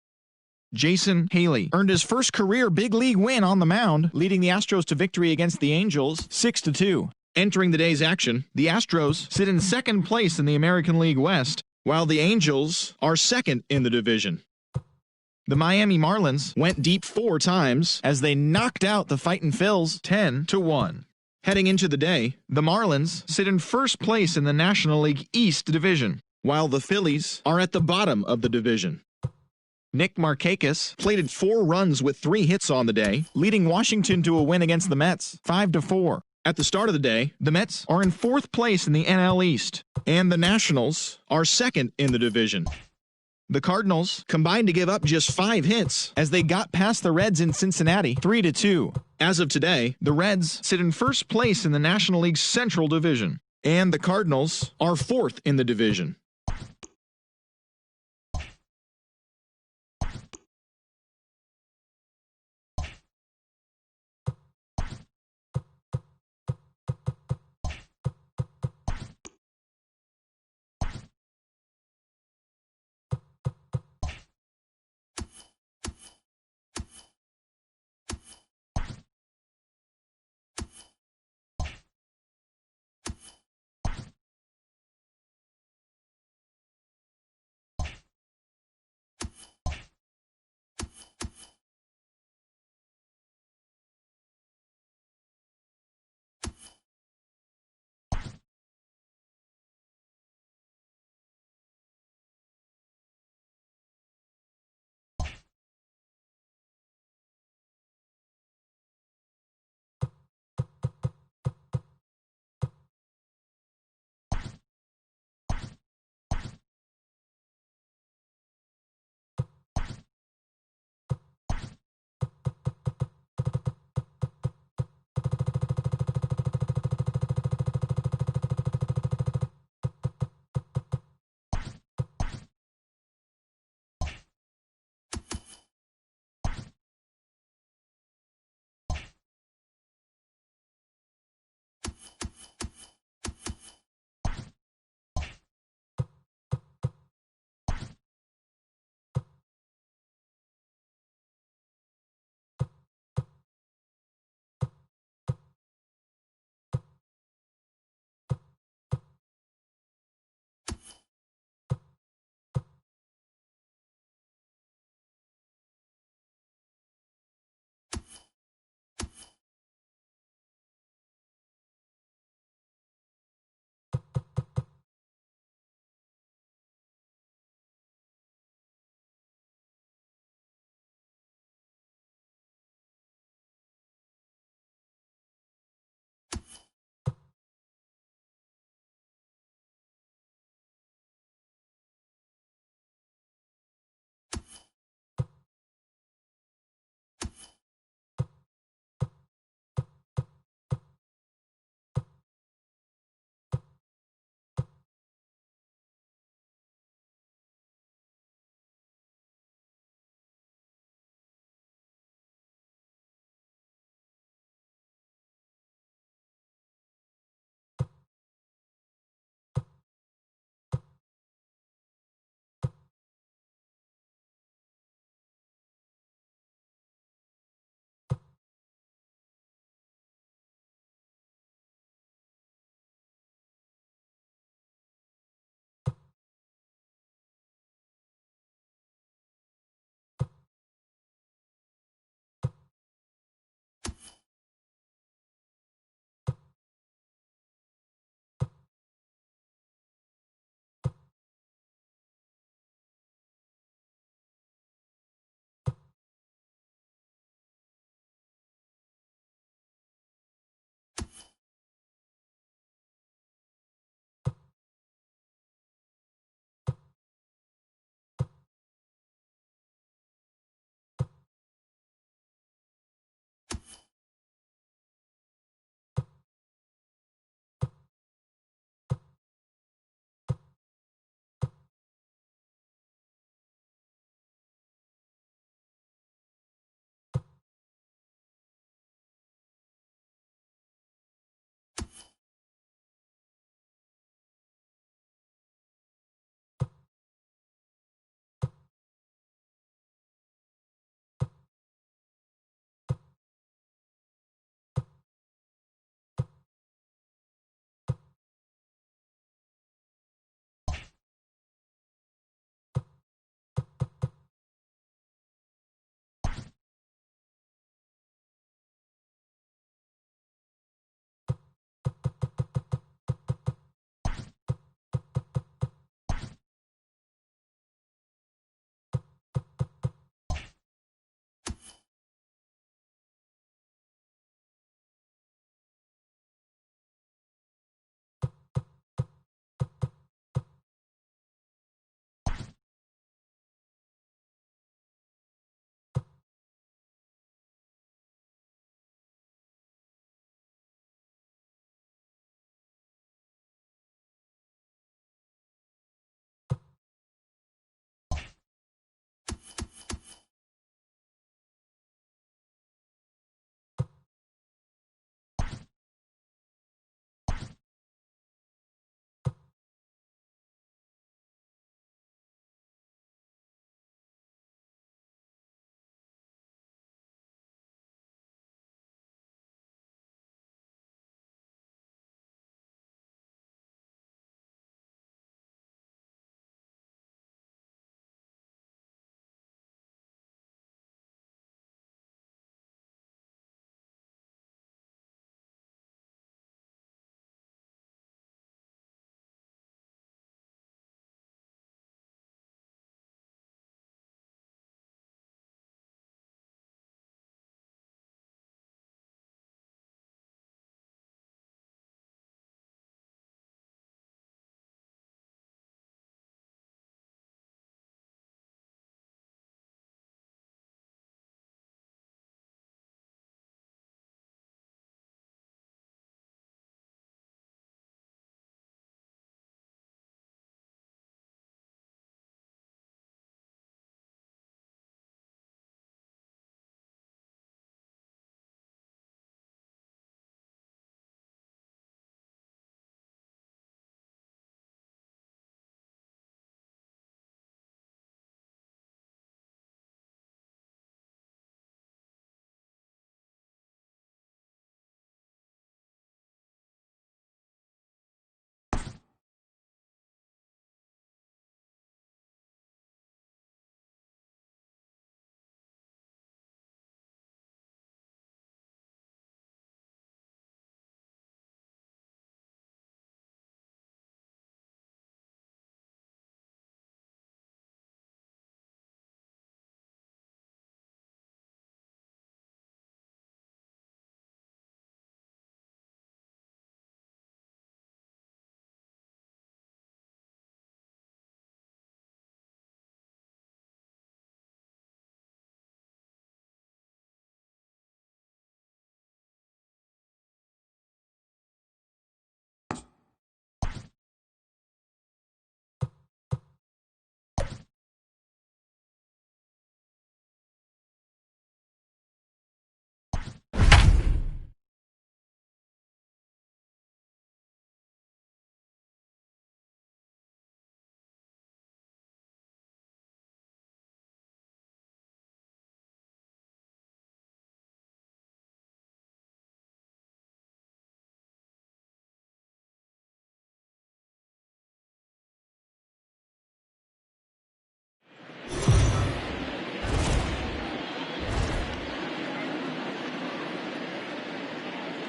Jason Haley earned his first career big league win on the mound, leading the Astros to victory against the Angels 6-2. Entering the day's action, the Astros sit in 2nd place in the American League West, while the Angels are 2nd in the division. The Miami Marlins went deep 4 times as they knocked out the Fightin' Phils 10-1. Heading into the day, the Marlins sit in 1st place in the National League East division, while the Phillies are at the bottom of the division. Nick Markakis plated 4 runs with 3 hits on the day, leading Washington to a win against the Mets 5-4. At the start of the day, the Mets are in 4th place in the NL East, and the Nationals are 2nd in the division. The Cardinals combined to give up just 5 hits as they got past the Reds in Cincinnati 3-2. As of today, the Reds sit in first place in the National League's Central Division, and the Cardinals are 4th in the division.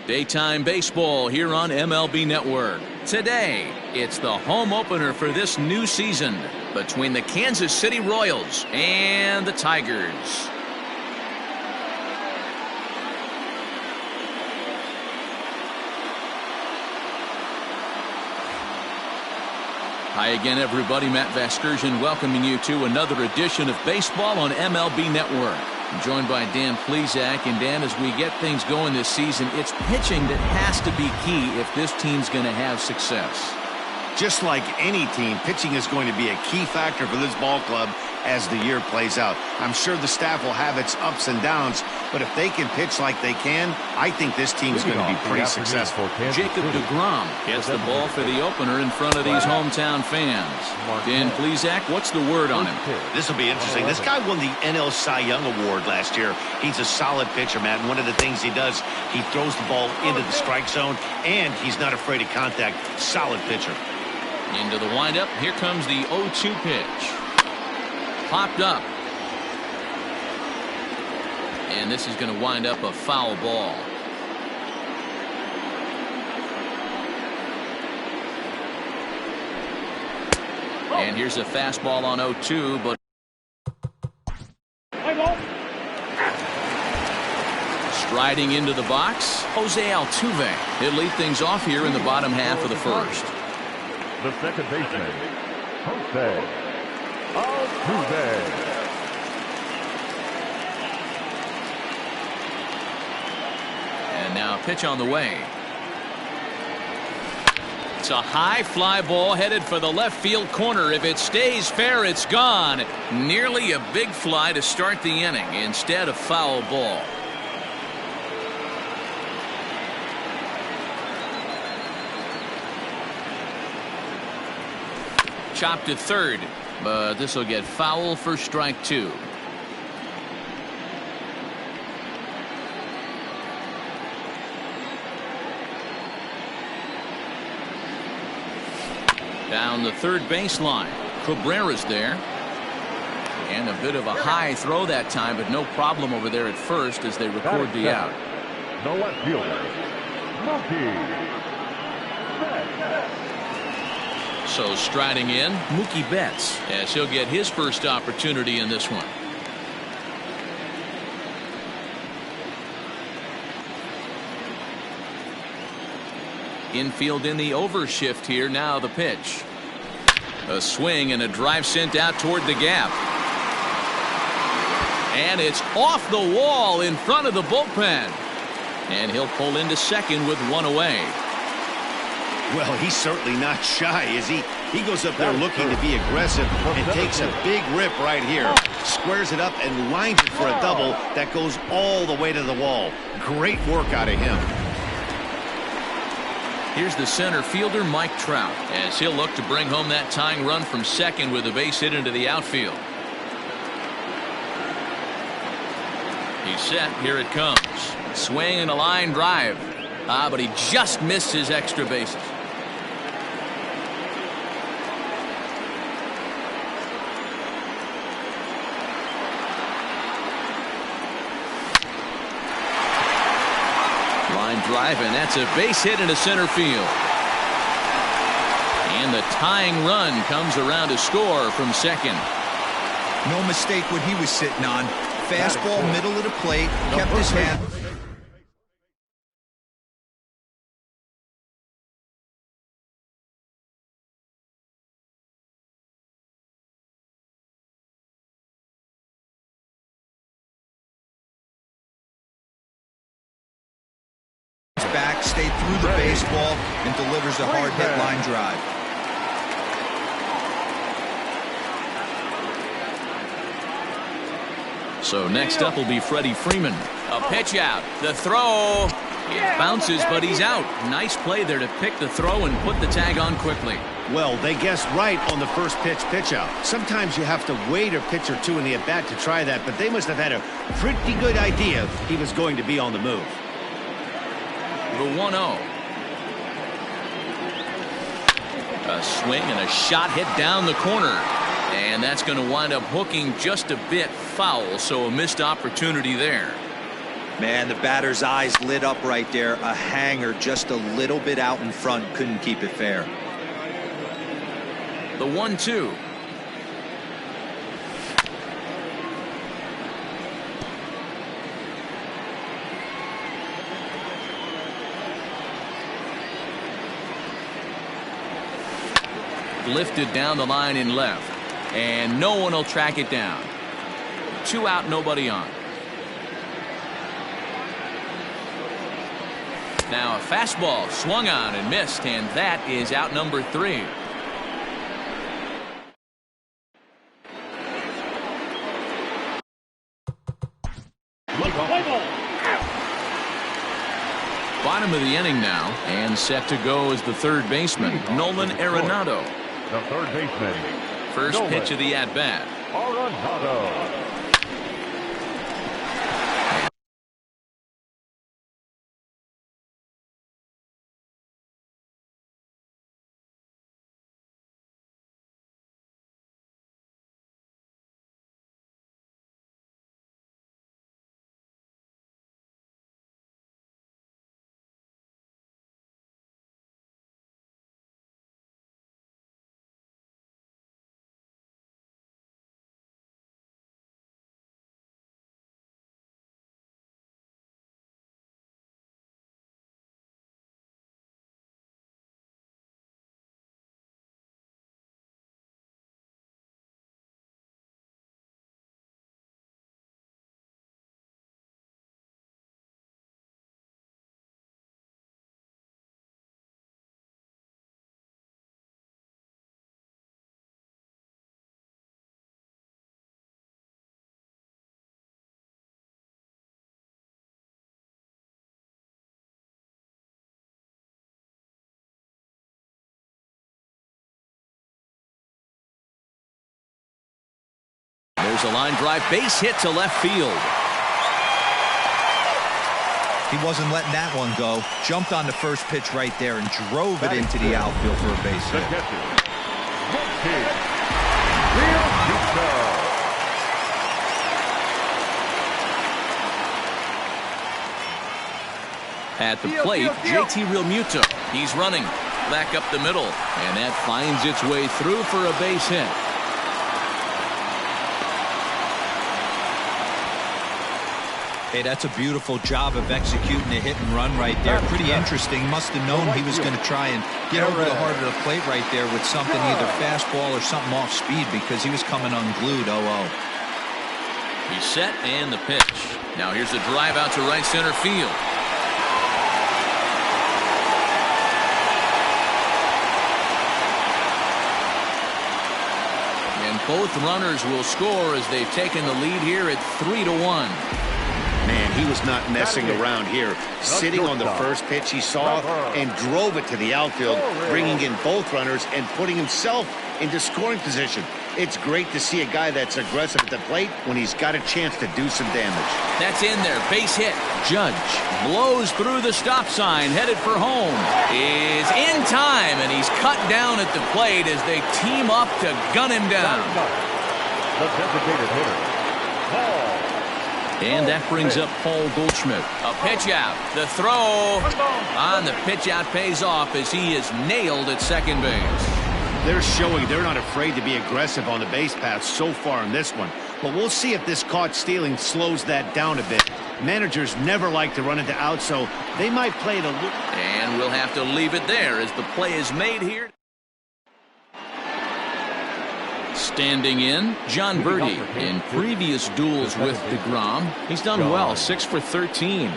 Daytime baseball here on MLB Network. Today, it's the home opener for this new season between the Kansas City Royals and the Tigers. Hi again, everybody. Matt Vasgersian welcoming you to another edition of baseball on MLB Network. I'm joined by Dan Plesac. And Dan, as we get things going this season, it's pitching that has to be key if this team's going to have success. Just like any team, pitching is going to be a key factor for this ball club as the year plays out. I'm sure the staff will have its ups and downs, but if they can pitch like they can, I think this team's going to be pretty successful. Jacob deGrom gets the ball for the opener in front of these hometown fans. Dan Plesac, what's the word on him? This will be interesting. This guy won the NL Cy Young Award last year. He's a solid pitcher, Matt, and one of the things he does, he throws the ball into the strike zone, and he's not afraid of contact. Solid pitcher. Into the windup. Here comes the 0-2 pitch. Popped up. And this is going to wind up a foul ball. And here's a fastball on 0-2, but striding into the box, Jose Altuve. He'll lead things off here in the bottom half of the first. The second baseman, Jose Altuve. And now a pitch on the way. It's a high fly ball headed for the left field corner. If it stays fair, it's gone. Nearly a big fly to start the inning. Instead, a foul ball. Chopped to third, but this will get foul for strike two. Down the third baseline. Cabrera's there. And a bit of a high throw that time, but no problem over there at first as they record the out. The left fielder, Mookie. So striding in, Mookie Betts, as he'll get his first opportunity in this one. Infield in the overshift here. Now the pitch. A swing and a drive sent out toward the gap. And it's off the wall in front of the bullpen. And he'll pull into second with one away. Well, he's certainly not shy, is he? He goes up there looking to be aggressive and takes a big rip right here. Squares it up and lines it for a double that goes all the way to the wall. Great work out of him. Here's the center fielder, Mike Trout, as he'll look to bring home that tying run from second with a base hit into the outfield. He's set. Here it comes. Swing and a line drive. But he just missed his extra bases. Line drive, and that's a base hit into center field. And the tying run comes around to score from second. No mistake what he was sitting on. Fastball, middle of the plate, kept his hand back, stayed through the baseball, and delivers a hard hit line drive. So next up will be Freddie Freeman. A pitch out. The throw. It bounces, but he's out. Nice play there to pick the throw and put the tag on quickly. Well, they guessed right on the first pitch out. Sometimes you have to wait a pitch or two in the at-bat to try that, but they must have had a pretty good idea he was going to be on the move. The 1-0. A swing and a shot hit down the corner. And that's going to wind up hooking just a bit foul, so a missed opportunity there. Man, the batter's eyes lit up right there. A hanger just a little bit out in front. Couldn't keep it fair. The 1-2. Lifted down the line in left, and no one will track it down. 2 out, nobody on. Now a fastball swung on and missed, and that is out number 3. Bottom of the inning now, and set to go is the third baseman, Nolan Arenado. The third baseman. First pitch of the at-bat. Arenado. There's a line drive base hit to left field. He wasn't letting that one go. Jumped on the first pitch right there and drove it into the outfield for a base hit. At the plate, JT Realmuto. He's running back up the middle, and that finds its way through for a base hit. Hey, that's a beautiful job of executing a hit and run right there. Pretty interesting. Must have known he was going to try and get over the heart of the plate right there with something, either fastball or something off speed, because he was coming unglued. 0-0. He's set, and the pitch. Now here's a drive out to right center field. And both runners will score as they've taken the lead here at 3-1. Man, he was not messing around here. Sitting on the first pitch he saw and drove it to the outfield, bringing in both runners and putting himself into scoring position. It's great to see a guy that's aggressive at the plate when he's got a chance to do some damage. That's in there. Base hit. Judge blows through the stop sign, headed for home. Is in time, and he's cut down at the plate as they team up to gun him down. The designated hitter, Paul. And that brings up Paul Goldschmidt. A pitch out. The throw on the pitch out pays off as he is nailed at second base. They're showing they're not afraid to be aggressive on the base path so far in this one. But we'll see if this caught stealing slows that down a bit. Managers never like to run into out, so they might play it a little. And we'll have to leave it there as the play is made here. Standing in, John Birdie. In previous duels with DeGrom, he's done well, 6 for 13.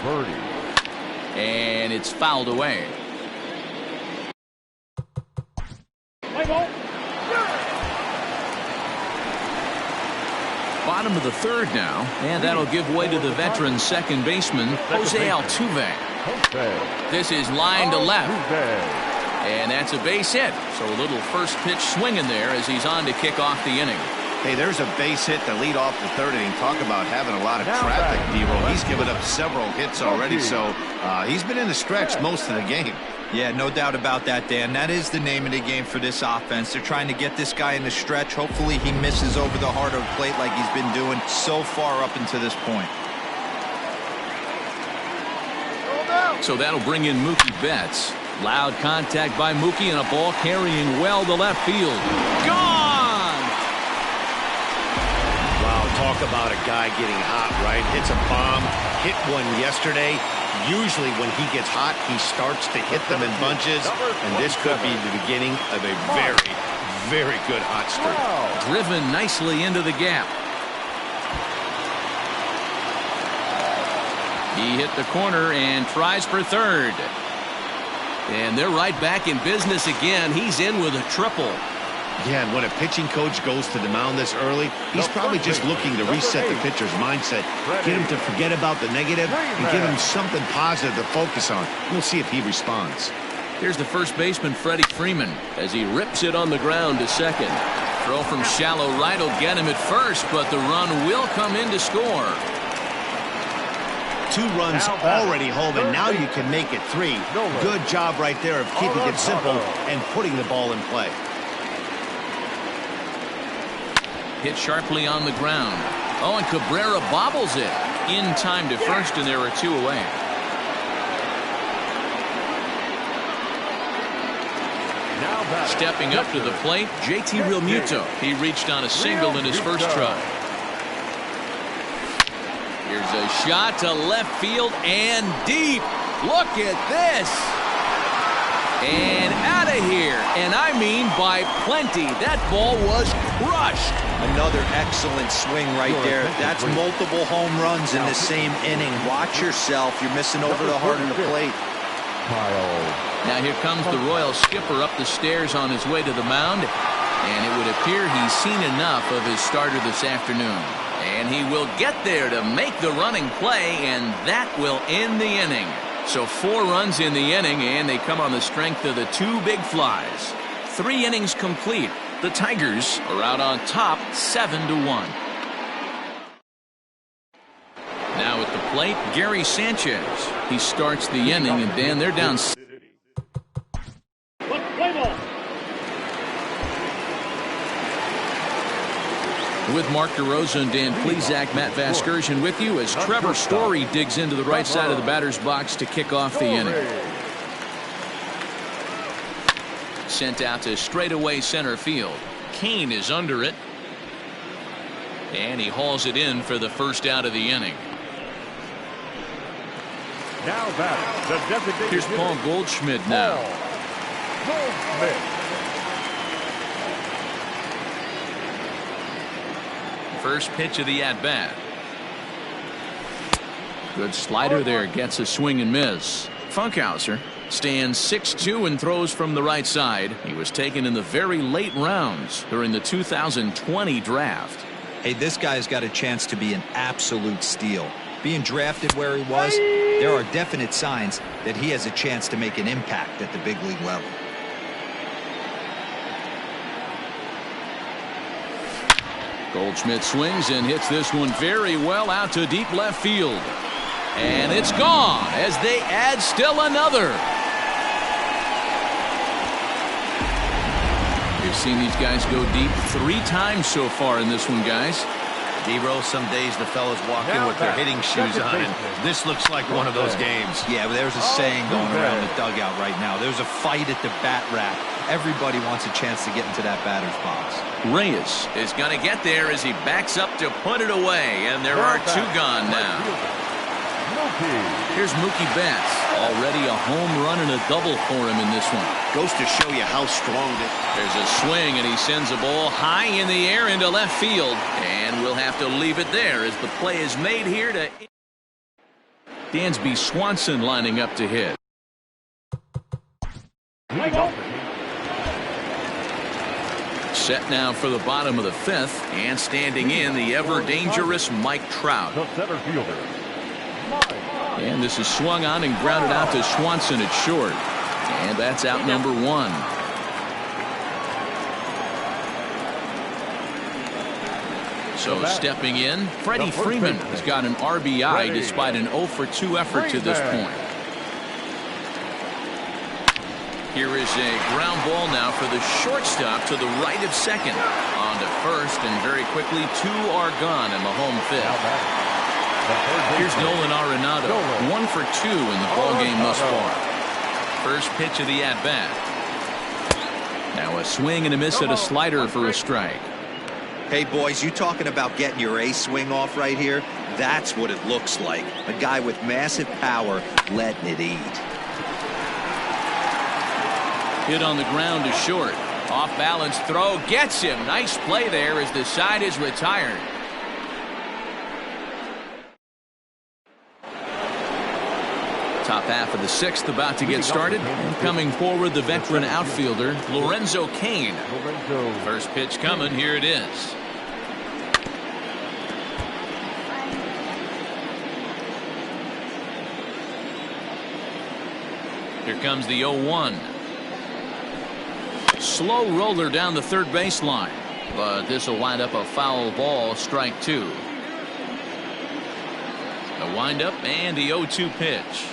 And it's fouled away. Bottom of the third now, and that'll give way to the veteran second baseman, Jose Altuve. This is line to left. And that's a base hit. So a little first pitch swinging there as he's on to kick off the inning. Hey, there's a base hit to lead off the third inning. Talk about having a lot of traffic, D-Roll. He's given up several hits already, so he's been in the stretch most of the game. Yeah, no doubt about that, Dan. That is the name of the game for this offense. They're trying to get this guy in the stretch. Hopefully he misses over the heart of the plate like he's been doing so far up until this point. So that'll bring in Mookie Betts. Loud contact by Mookie and a ball carrying well to left field. Gone! Wow, talk about a guy getting hot, right? It's a bomb. Hit one yesterday. Usually when he gets hot, he starts to hit them in bunches, and this could be the beginning of a very, very good hot streak. Driven nicely into the gap. He hit the corner and tries for third. And they're right back in business again. He's in with a triple. Yeah, and when a pitching coach goes to the mound this early, he's probably just looking to reset the pitcher's mindset, get him to forget about the negative, and give him something positive to focus on. We'll see if he responds. Here's the first baseman, Freddie Freeman, as he rips it on the ground to second. Throw from shallow right will get him at first, but the run will come in to score. 2 runs already home, and now you can make it 3. Good job right there of keeping it simple and putting the ball in play. Hit sharply on the ground. Oh, and Cabrera bobbles it in time to first, and there are 2 away. Stepping up to the plate, JT Realmuto. He reached on a single in his first try. Here's a shot to left field and deep. Look at this. And out of here. And I mean by plenty. That ball was crushed. Another excellent swing right there. That's multiple home runs in the same inning. Watch yourself. You're missing over the heart of the plate. Now here comes the Royal skipper up the stairs on his way to the mound. And it would appear he's seen enough of his starter this afternoon. And he will get there to make the running play, and that will end the inning. So 4 runs in the inning, and they come on the strength of the 2 big flies. 3 innings complete. The Tigers are out on top 7-1. Now at the plate, Gary Sanchez. He starts the inning, and Dan, they're down. With Mark DeRosa and Dan Plesac, Matt Vasgersian with you as Trevor Story digs into the right side of the batter's box to kick off the inning. Sent out to straightaway center field. Kane is under it. And he hauls it in for the first out of the inning. Now batting, the designated Here's Paul Goldschmidt now. Goldschmidt. First pitch of the at-bat. Good slider there, gets a swing and miss. Funkhauser stands 6'2" and throws from the right side. He was taken in the very late rounds during the 2020 draft. Hey, this guy's got a chance to be an absolute steal. Being drafted where he was, there are definite signs that he has a chance to make an impact at the big league level. Goldschmidt swings and hits this one very well out to deep left field. And it's gone as they add still another. We've seen these guys go deep 3 times so far in this one, guys. D-Roll, some days the fellas walk in with their hitting shoes on, and this looks like one of those games. Yeah, but there's a saying going around the dugout right now. There's a fight at the bat rack. Everybody wants a chance to get into that batter's box. Reyes is going to get there as he backs up to put it away, and there are 2 gone now. Here's Mookie Betts. Already a home run and a double for him in this one. Goes to show you how strong There's a swing, and he sends a ball high in the air into left field. And we'll have to leave it there as the play is made here to Dansby Swanson lining up to hit. Set now for the bottom of the 5th, and standing in the ever-dangerous Mike Trout. The center fielder. And this is swung on and grounded out to Swanson at short. And that's out number 1. So stepping in, Freddie Freeman has got an RBI despite an 0-for-2 effort to this point. Here is a ground ball now for the shortstop to the right of second. On to first, and very quickly 2 are gone in the home 5th. Here's Nolan Arenado, 1 for 2 in the ballgame thus far. First pitch of the at-bat. Now a swing and a miss at a slider for a strike. Hey, boys, you talking about getting your ace swing off right here? That's what it looks like. A guy with massive power letting it eat. Hit on the ground to short. Off-balance throw gets him. Nice play there as the side is retired. Top half of the 6th about to get started. And coming forward, the veteran outfielder, Lorenzo Cain. First pitch coming. Here it is. Here comes the 0-1. Slow roller down the third baseline. But this will wind up a foul ball, strike 2. The windup and the 0-2 pitch.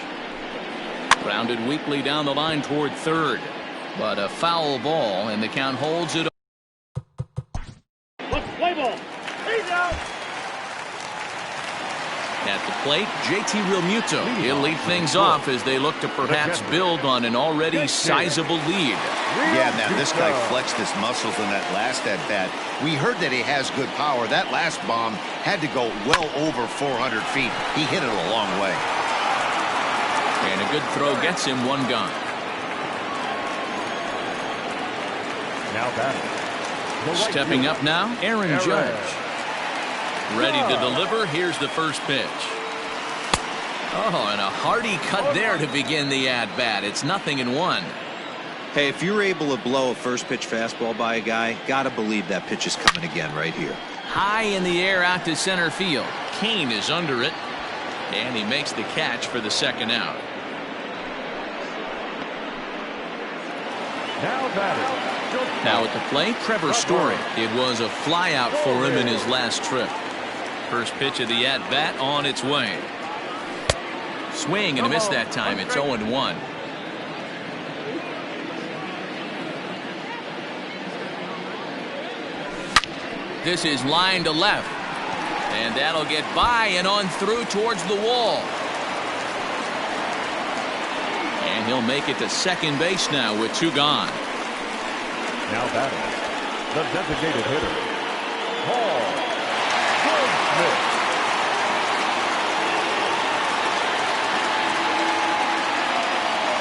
Grounded weakly down the line toward third. But a foul ball, and the count holds it. Let's play ball. He's out. At the plate, JT Realmuto. He'll lead things off as they look to perhaps build on an already sizable lead. Yeah, man, this guy flexed his muscles in that last at-bat. We heard that he has good power. That last bomb had to go well over 400 feet. He hit it a long way. And a good throw gets him 1 gone. Now batting. Stepping up now, Aaron Judge. Ready to deliver. Here's the first pitch. Oh, and a hearty cut there to begin the at-bat. It's 0-1. Hey, if you're able to blow a first pitch fastball by a guy, gotta believe that pitch is coming again right here. High in the air out to center field. Cain is under it. And he makes the catch for the second out. Now at the plate, Trevor Story. It was a flyout for him in his last trip. First pitch of the at-bat on its way. Swing and a miss that time. It's 0-1. This is line to left. And that'll get by and on through towards the wall. And he'll make it to second base now with 2 gone. Now batting, the designated hitter, Paul Goldschmidt.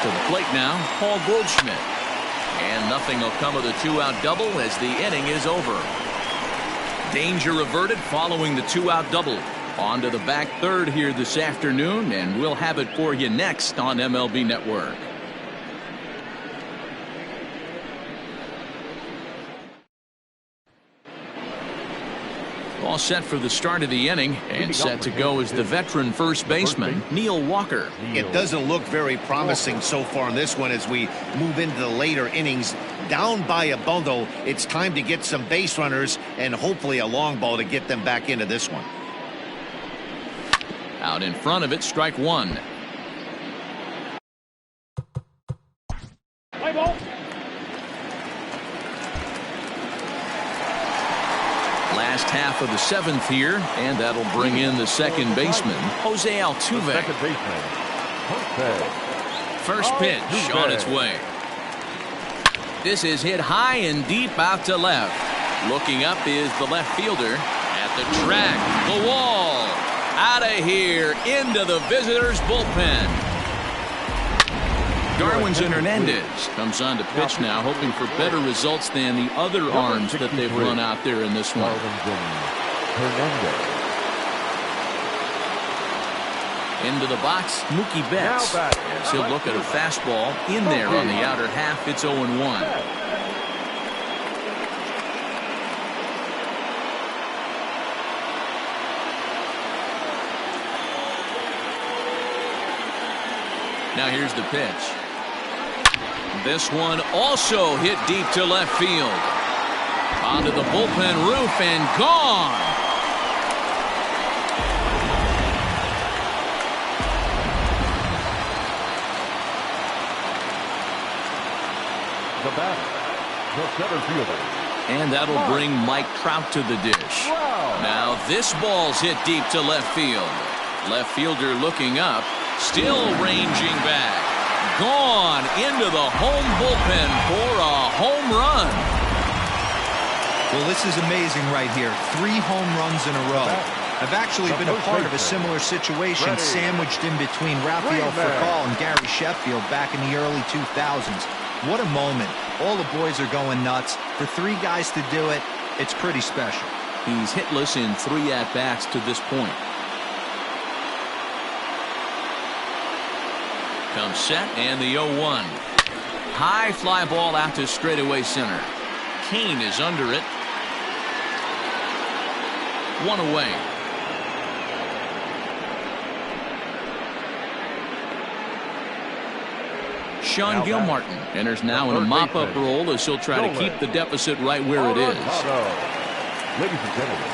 To the plate now, Paul Goldschmidt. And nothing will come of the 2-out double as the inning is over. Danger averted following the 2-out double. On to the back third here this afternoon, and we'll have it for you next on MLB Network. All set for the start of the inning, and set to go is the veteran first baseman, Neil Walker. It doesn't look very promising so far in this one as we move into the later innings. Down by a bundle, it's time to get some base runners and hopefully a long ball to get them back into this one. Out in front of it, strike 1. Play ball. Last half of the 7th here, and that'll bring in the second baseman, Jose Altuve. Second baseman, Jose. First pitch on its way. This is hit high and deep out to left. Looking up is the left fielder at the track. The wall. Out of here into the visitors' bullpen. Darwinson Hernandez comes on to pitch now, hoping for better results than the other arms that they've run out there in this one. Into the box, Mookie Betts. As he'll look at a fastball in there on the outer half. It's 0-1. Now here's the pitch. This one also hit deep to left field. Onto the bullpen roof and gone. The batter, the center fielder. And that'll bring Mike Trout to the dish. Now this ball's hit deep to left field. Left fielder looking up, still ranging back. Gone into the home bullpen for a home run. Well, this is amazing right here. 3 home runs in a row. I've actually been a part of a similar situation sandwiched in between Rafael Furcal and Gary Sheffield back in the early 2000s. What a moment. All the boys are going nuts. For 3 guys to do it, it's pretty special. He's hitless in 3 at-bats to this point. Comes set and the 0-1. High fly ball out to straightaway center. Kane is under it. 1 away. Sean Gilmartin enters now in a mop-up role as he'll try to keep the deficit right where it is. Ladies and gentlemen,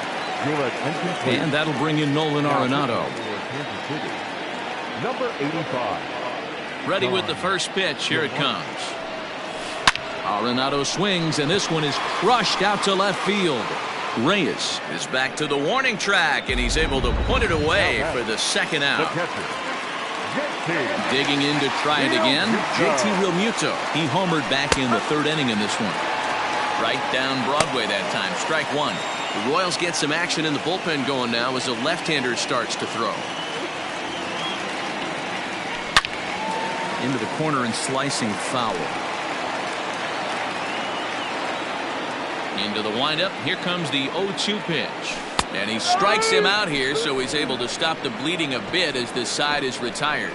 and that'll bring in Nolan Arenado. Number 85. Ready with the first pitch. Here it comes. Arenado swings, and this one is crushed out to left field. Reyes is back to the warning track, and he's able to put it away for the second out. Digging in to try it again, JT Realmuto. He homered back in the 3rd inning in this one. Right down Broadway that time. Strike 1. The Royals get some action in the bullpen going now as a left-hander starts to throw. Into the corner and slicing foul. Into the windup. Here comes the 0-2 pitch. And he strikes him out here, so he's able to stop the bleeding a bit as this side is retired.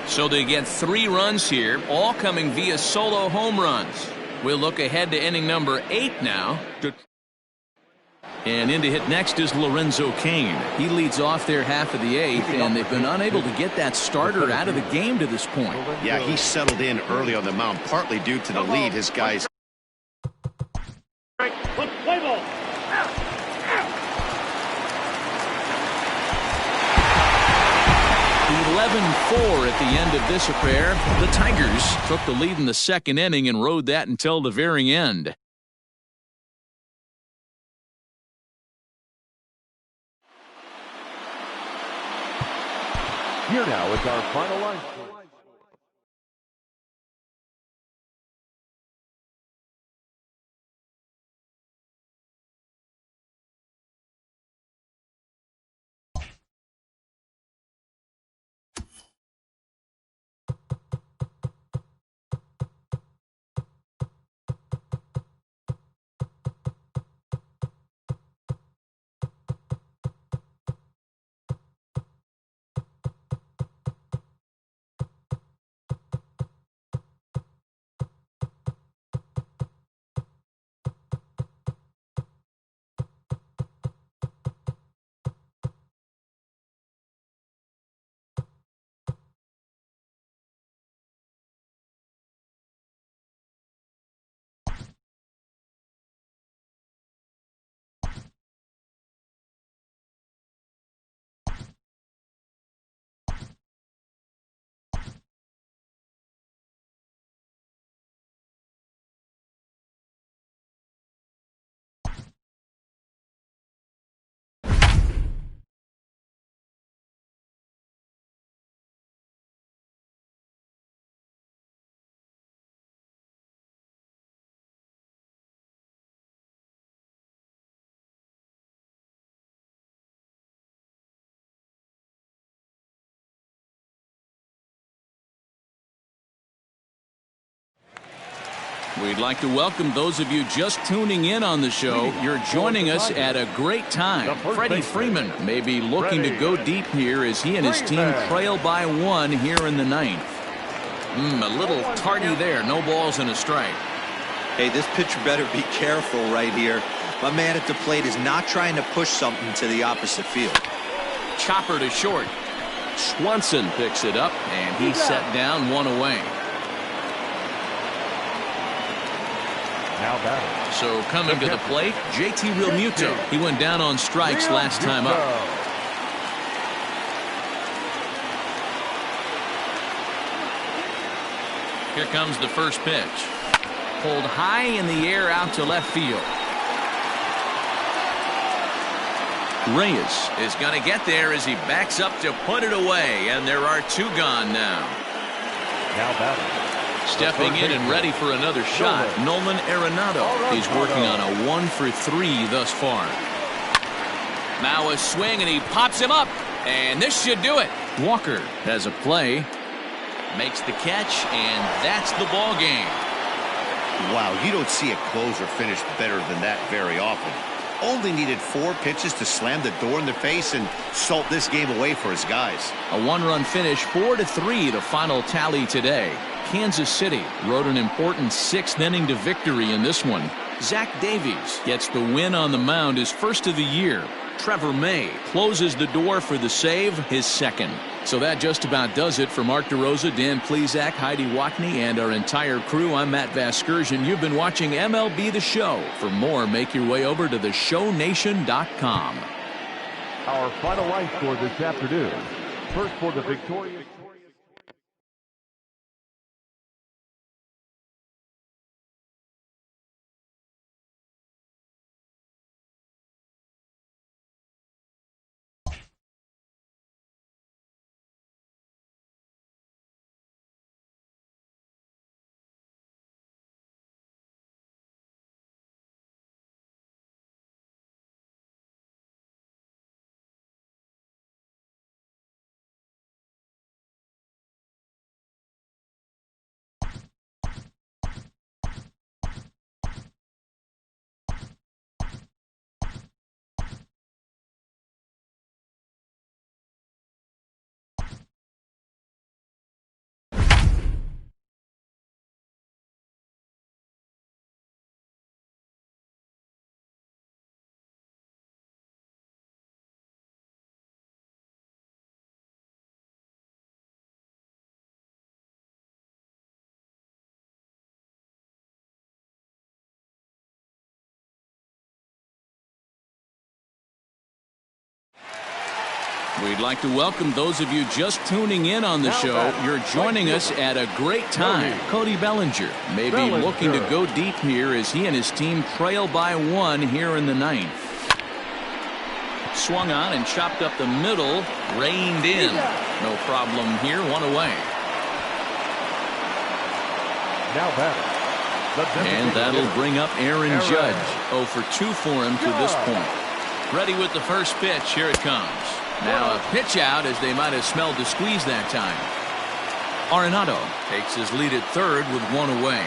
So they get 3 runs here, all coming via solo home runs. We'll look ahead to inning number 8 now. And in to hit next is Lorenzo Cain. He leads off their half of the 8th, and they've been unable to get that starter out of the game to this point. Yeah, he settled in early on the mound, partly due to the lead his guys. 11-4 at the end of this affair. The Tigers took the lead in the 2nd inning and rode that until the very end. Here now is our final line. We'd like to welcome those of you just tuning in on the show. You're joining us at a great time. Freddie Freeman may be looking to go deep here as he and his team trail by 1 here in the 9th. A little tardy there. No balls and a strike. Hey, this pitcher better be careful right here. My man at the plate is not trying to push something to the opposite field. Chopper to short. Swanson picks it up, and he's set down 1 away. So coming to the plate, JT Realmuto. He went down on strikes last time up. Here comes the first pitch. Pulled high in the air out to left field. Reyes is going to get there as he backs up to put it away, and there are 2 gone now. Now batting. Stepping in and ready for another shot, Nolan Arenado. He's working on a 1 for 3 thus far. Now a swing, and he pops him up, and this should do it. Walker has a play, makes the catch, and that's the ball game. Wow, you don't see a closer finish better than that very often. Only needed 4 pitches to slam the door in their face and salt this game away for his guys. A 1-run finish, 4-3, the final tally today. Kansas City rode an important 6th inning to victory in this one. Zach Davies gets the win on the mound, his first of the year. Trevor May closes the door for the save, his 2nd. So that just about does it for Mark DeRosa, Dan Plesac, Heidi Watney, and our entire crew. I'm Matt Vasgersian. You've been watching MLB The Show. For more, make your way over to theshownation.com. Our final line score this afternoon. First for the victorious. We'd like to welcome those of you just tuning in on the show. You're joining us at a great time. Cody Bellinger may be looking to go deep here as he and his team trail by 1 here in the 9th. Swung on and chopped up the middle, reined in. No problem here, 1 away. Now batting. And that'll bring up Aaron Judge. 0 for 2 for him to this point. Ready with the first pitch. Here it comes. Now a pitch out as they might have smelled the squeeze that time. Arenado takes his lead at 3rd with 1 away.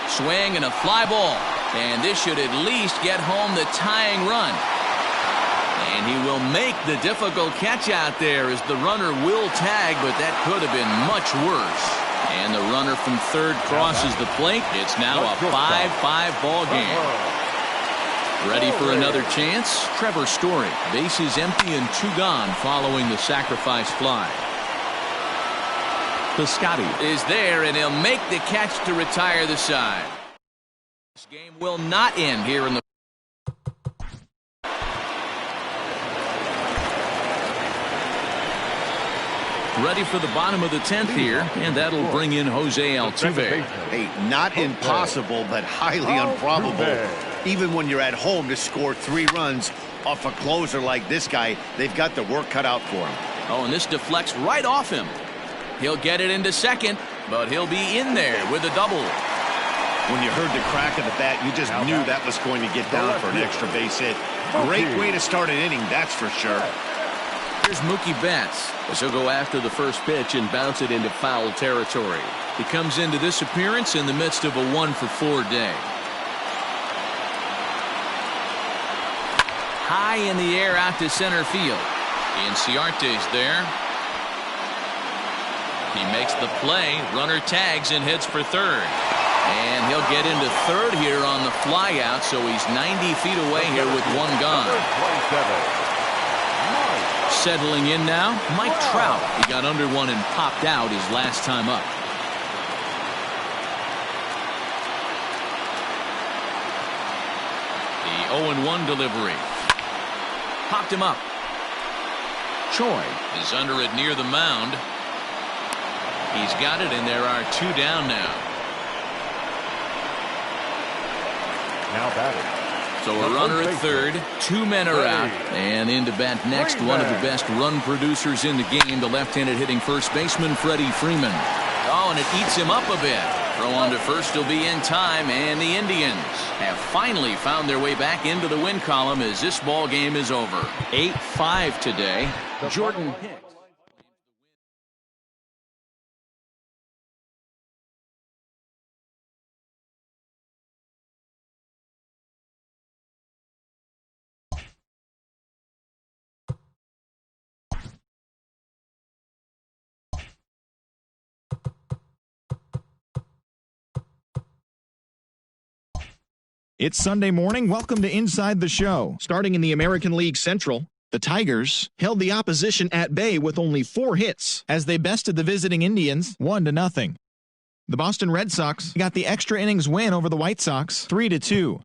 Swing and a fly ball. And this should at least get home the tying run. And he will make the difficult catch out there as the runner will tag, but that could have been much worse. And the runner from 3rd crosses the plate. It's now a 5-5 ball game. Ready for another chance? Trevor Story. Bases empty and 2 gone following the sacrifice fly. Piscotty is there, and he'll make the catch to retire the side. This game will not end here in the ready for the bottom of the 10th here, and that'll bring in Jose Altuve. Hey, not impossible, but highly improbable. Even when you're at home to score 3 runs off a closer like this guy, they've got the work cut out for him. Oh, and this deflects right off him. He'll get it into 2nd, but he'll be in there with a double. When you heard the crack of the bat, you just knew that was going to get down for an extra base hit. Great way to start an inning, that's for sure. Here's Mookie Betts as he'll go after the first pitch and bounce it into foul territory. He comes into this appearance in the midst of a 1 for 4 day. High in the air out to center field. Inciarte's there. He makes the play. Runner tags and hits for 3rd. And he'll get into 3rd here on the fly out, so he's 90 feet away here with 1 gone. Settling in now, Mike Trout. He got under 1 and popped out his last time up. The 0-1 delivery. Popped him up. Choi is under it near the mound. He's got it, and there are 2 down now. Now batting. So a runner at third, 2 men are out, and in to bat next, one of the best run producers in the game, the left-handed hitting first baseman Freddie Freeman. Oh, and it eats him up a bit. Throw on to first will be in time, and the Indians have finally found their way back into the win column as this ball game is over. 8-5 today. Jordan Hicks. It's Sunday morning. Welcome to Inside the Show. Starting in the American League Central, the Tigers held the opposition at bay with only 4 hits as they bested the visiting Indians 1-0. The Boston Red Sox got the extra innings win over the White Sox 3-2.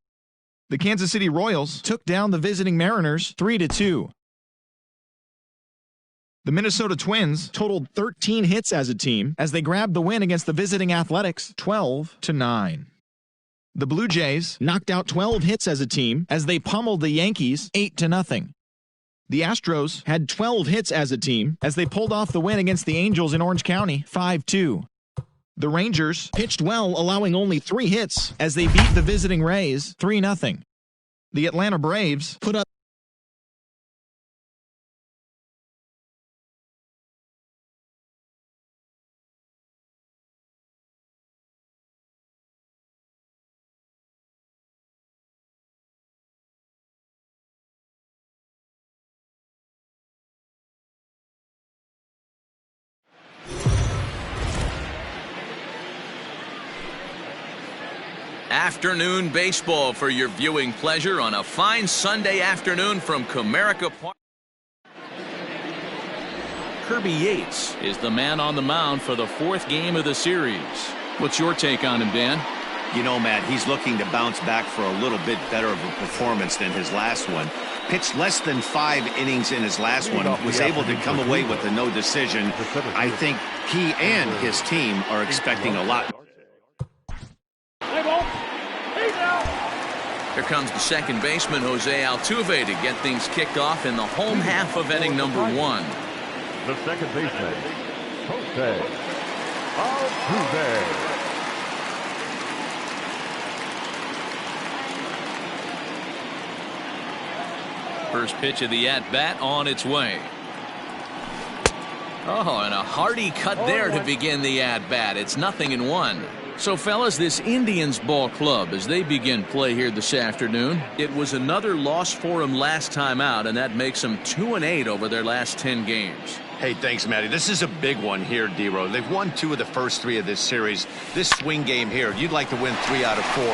The Kansas City Royals took down the visiting Mariners 3-2. The Minnesota Twins totaled 13 hits as a team as they grabbed the win against the visiting Athletics 12-9. The Blue Jays knocked out 12 hits as a team as they pummeled the Yankees 8-0. The Astros had 12 hits as a team as they pulled off the win against the Angels in Orange County 5-2. The Rangers pitched well, allowing only 3 hits as they beat the visiting Rays 3-0. The Atlanta Braves put up Afternoon baseball for your viewing pleasure on a fine Sunday afternoon from Comerica Park. Kirby Yates is the man on the mound for the 4th game of the series. What's your take on him, Dan? You know, Matt, he's looking to bounce back for a little bit better of a performance than his last one. Pitched less than 5 innings in his last one, was able to come away with a no decision. I think he and his team are expecting a lot. Here comes the second baseman, Jose Altuve, to get things kicked off in the home half of inning number 1. The second baseman, Jose Altuve. First pitch of the at-bat on its way. Oh, and a hearty cut there to begin the at-bat. It's 0-1. So, fellas, this Indians ball club, as they begin play here this afternoon, it was another loss for them last time out, and that makes them 2-8 over their last 10 games. Hey, thanks, Matty. This is a big one here, D-Row. They've won 2 of the first 3 of this series. This swing game here, you'd like to win 3 out of 4.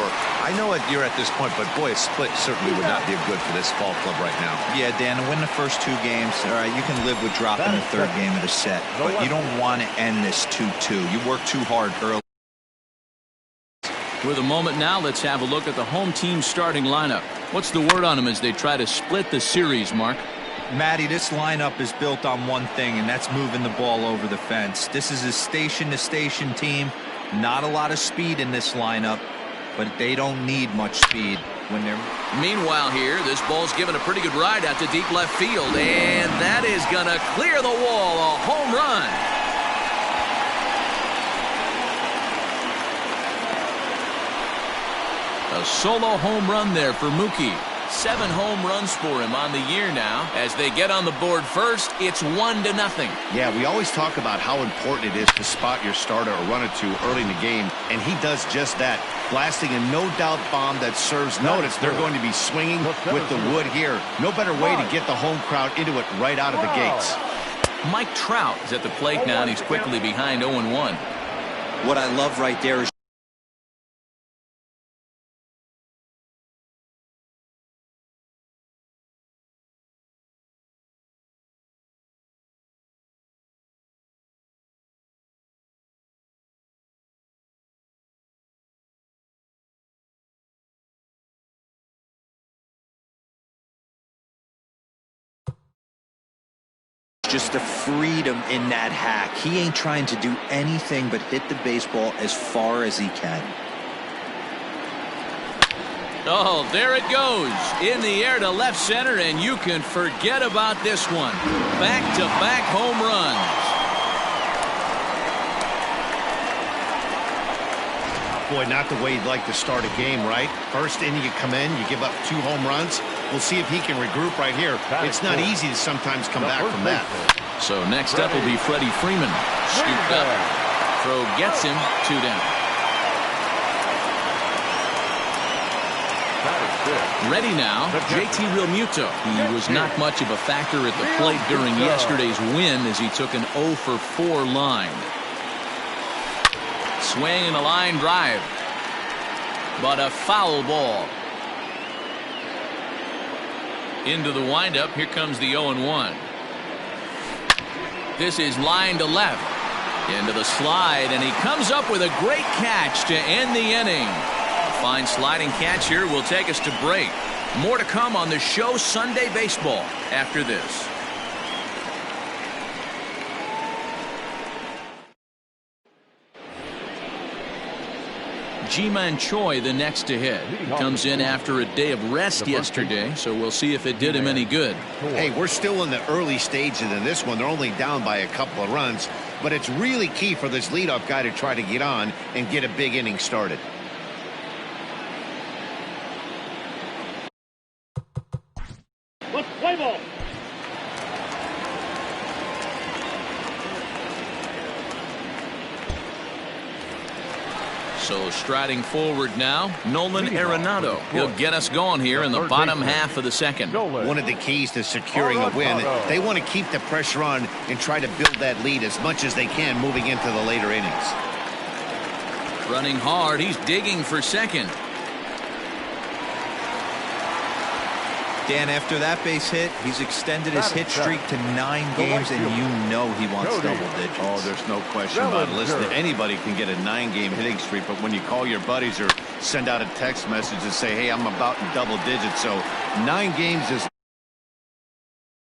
I know you're at this point, but boy, a split certainly would not be good for this ball club right now. Yeah, Dan, to win the first 2 games, all right, you can live with dropping the 3rd game of the set, but you don't want to end this 2-2. You work too hard early. With a moment now, let's have a look at the home team's starting lineup. What's the word on them as they try to split the series, Mark? Matty, this lineup is built on one thing, and that's moving the ball over the fence. This is a station-to-station team. Not a lot of speed in this lineup, but they don't need much speed when they're... Meanwhile here, this ball's given a pretty good ride out to deep left field, and that is going to clear the wall. A home run. A solo home run there for Mookie. 7 home runs for him on the year now. As they get on the board first, it's 1-0. Yeah, we always talk about how important it is to spot your starter or run it to early in the game, and he does just that, blasting a no-doubt bomb that serves notice. They're going to be swinging with the wood here. No better way to get the home crowd into it right out of the gates. Mike Trout is at the plate now, and he's quickly behind 0-1. What I love right there is just the freedom in that hack. He ain't trying to do anything but hit the baseball as far as he can. Oh, there it goes. In the air to left center, and you can forget about this one. Back-to-back home runs. Boy, not the way you'd like to start a game, right? First inning you come in, you give up 2 home runs. We'll see if he can regroup right here. It's not easy to sometimes come back from that. So next up will be Freddie Freeman. Scooped up. Throw gets him 2 down. Ready now, JT Realmuto. He was not much of a factor at the plate during yesterday's win as he took an 0 for 4 line. Swing and a line drive. But a foul ball. Into the windup. Here comes the 0-1. This is line to left. Into the slide, and he comes up with a great catch to end the inning. A fine sliding catch here will take us to break. More to come on the show Sunday Baseball after this. Ji-Man Choi the next to hit. He comes in after a day of rest yesterday, so we'll see if it did him any good. Hey, we're still in the early stages in this one. They're only down by a couple of runs, but it's really key for this leadoff guy to try to get on and get a big inning started. Let's play ball. So striding forward now, Nolan Arenado. He'll get us going here in the bottom half of the second. One of the keys to securing a win, they want to keep the pressure on and try to build that lead as much as they can moving into the later innings. Running hard, he's digging for second. Dan, after that base hit, he's extended his hit streak to 9 games, and you know he wants double digits. Oh, there's no question about it. Listen, anybody can get a 9-game hitting streak, but when you call your buddies or send out a text message and say, hey, I'm about in double digits, so 9 games is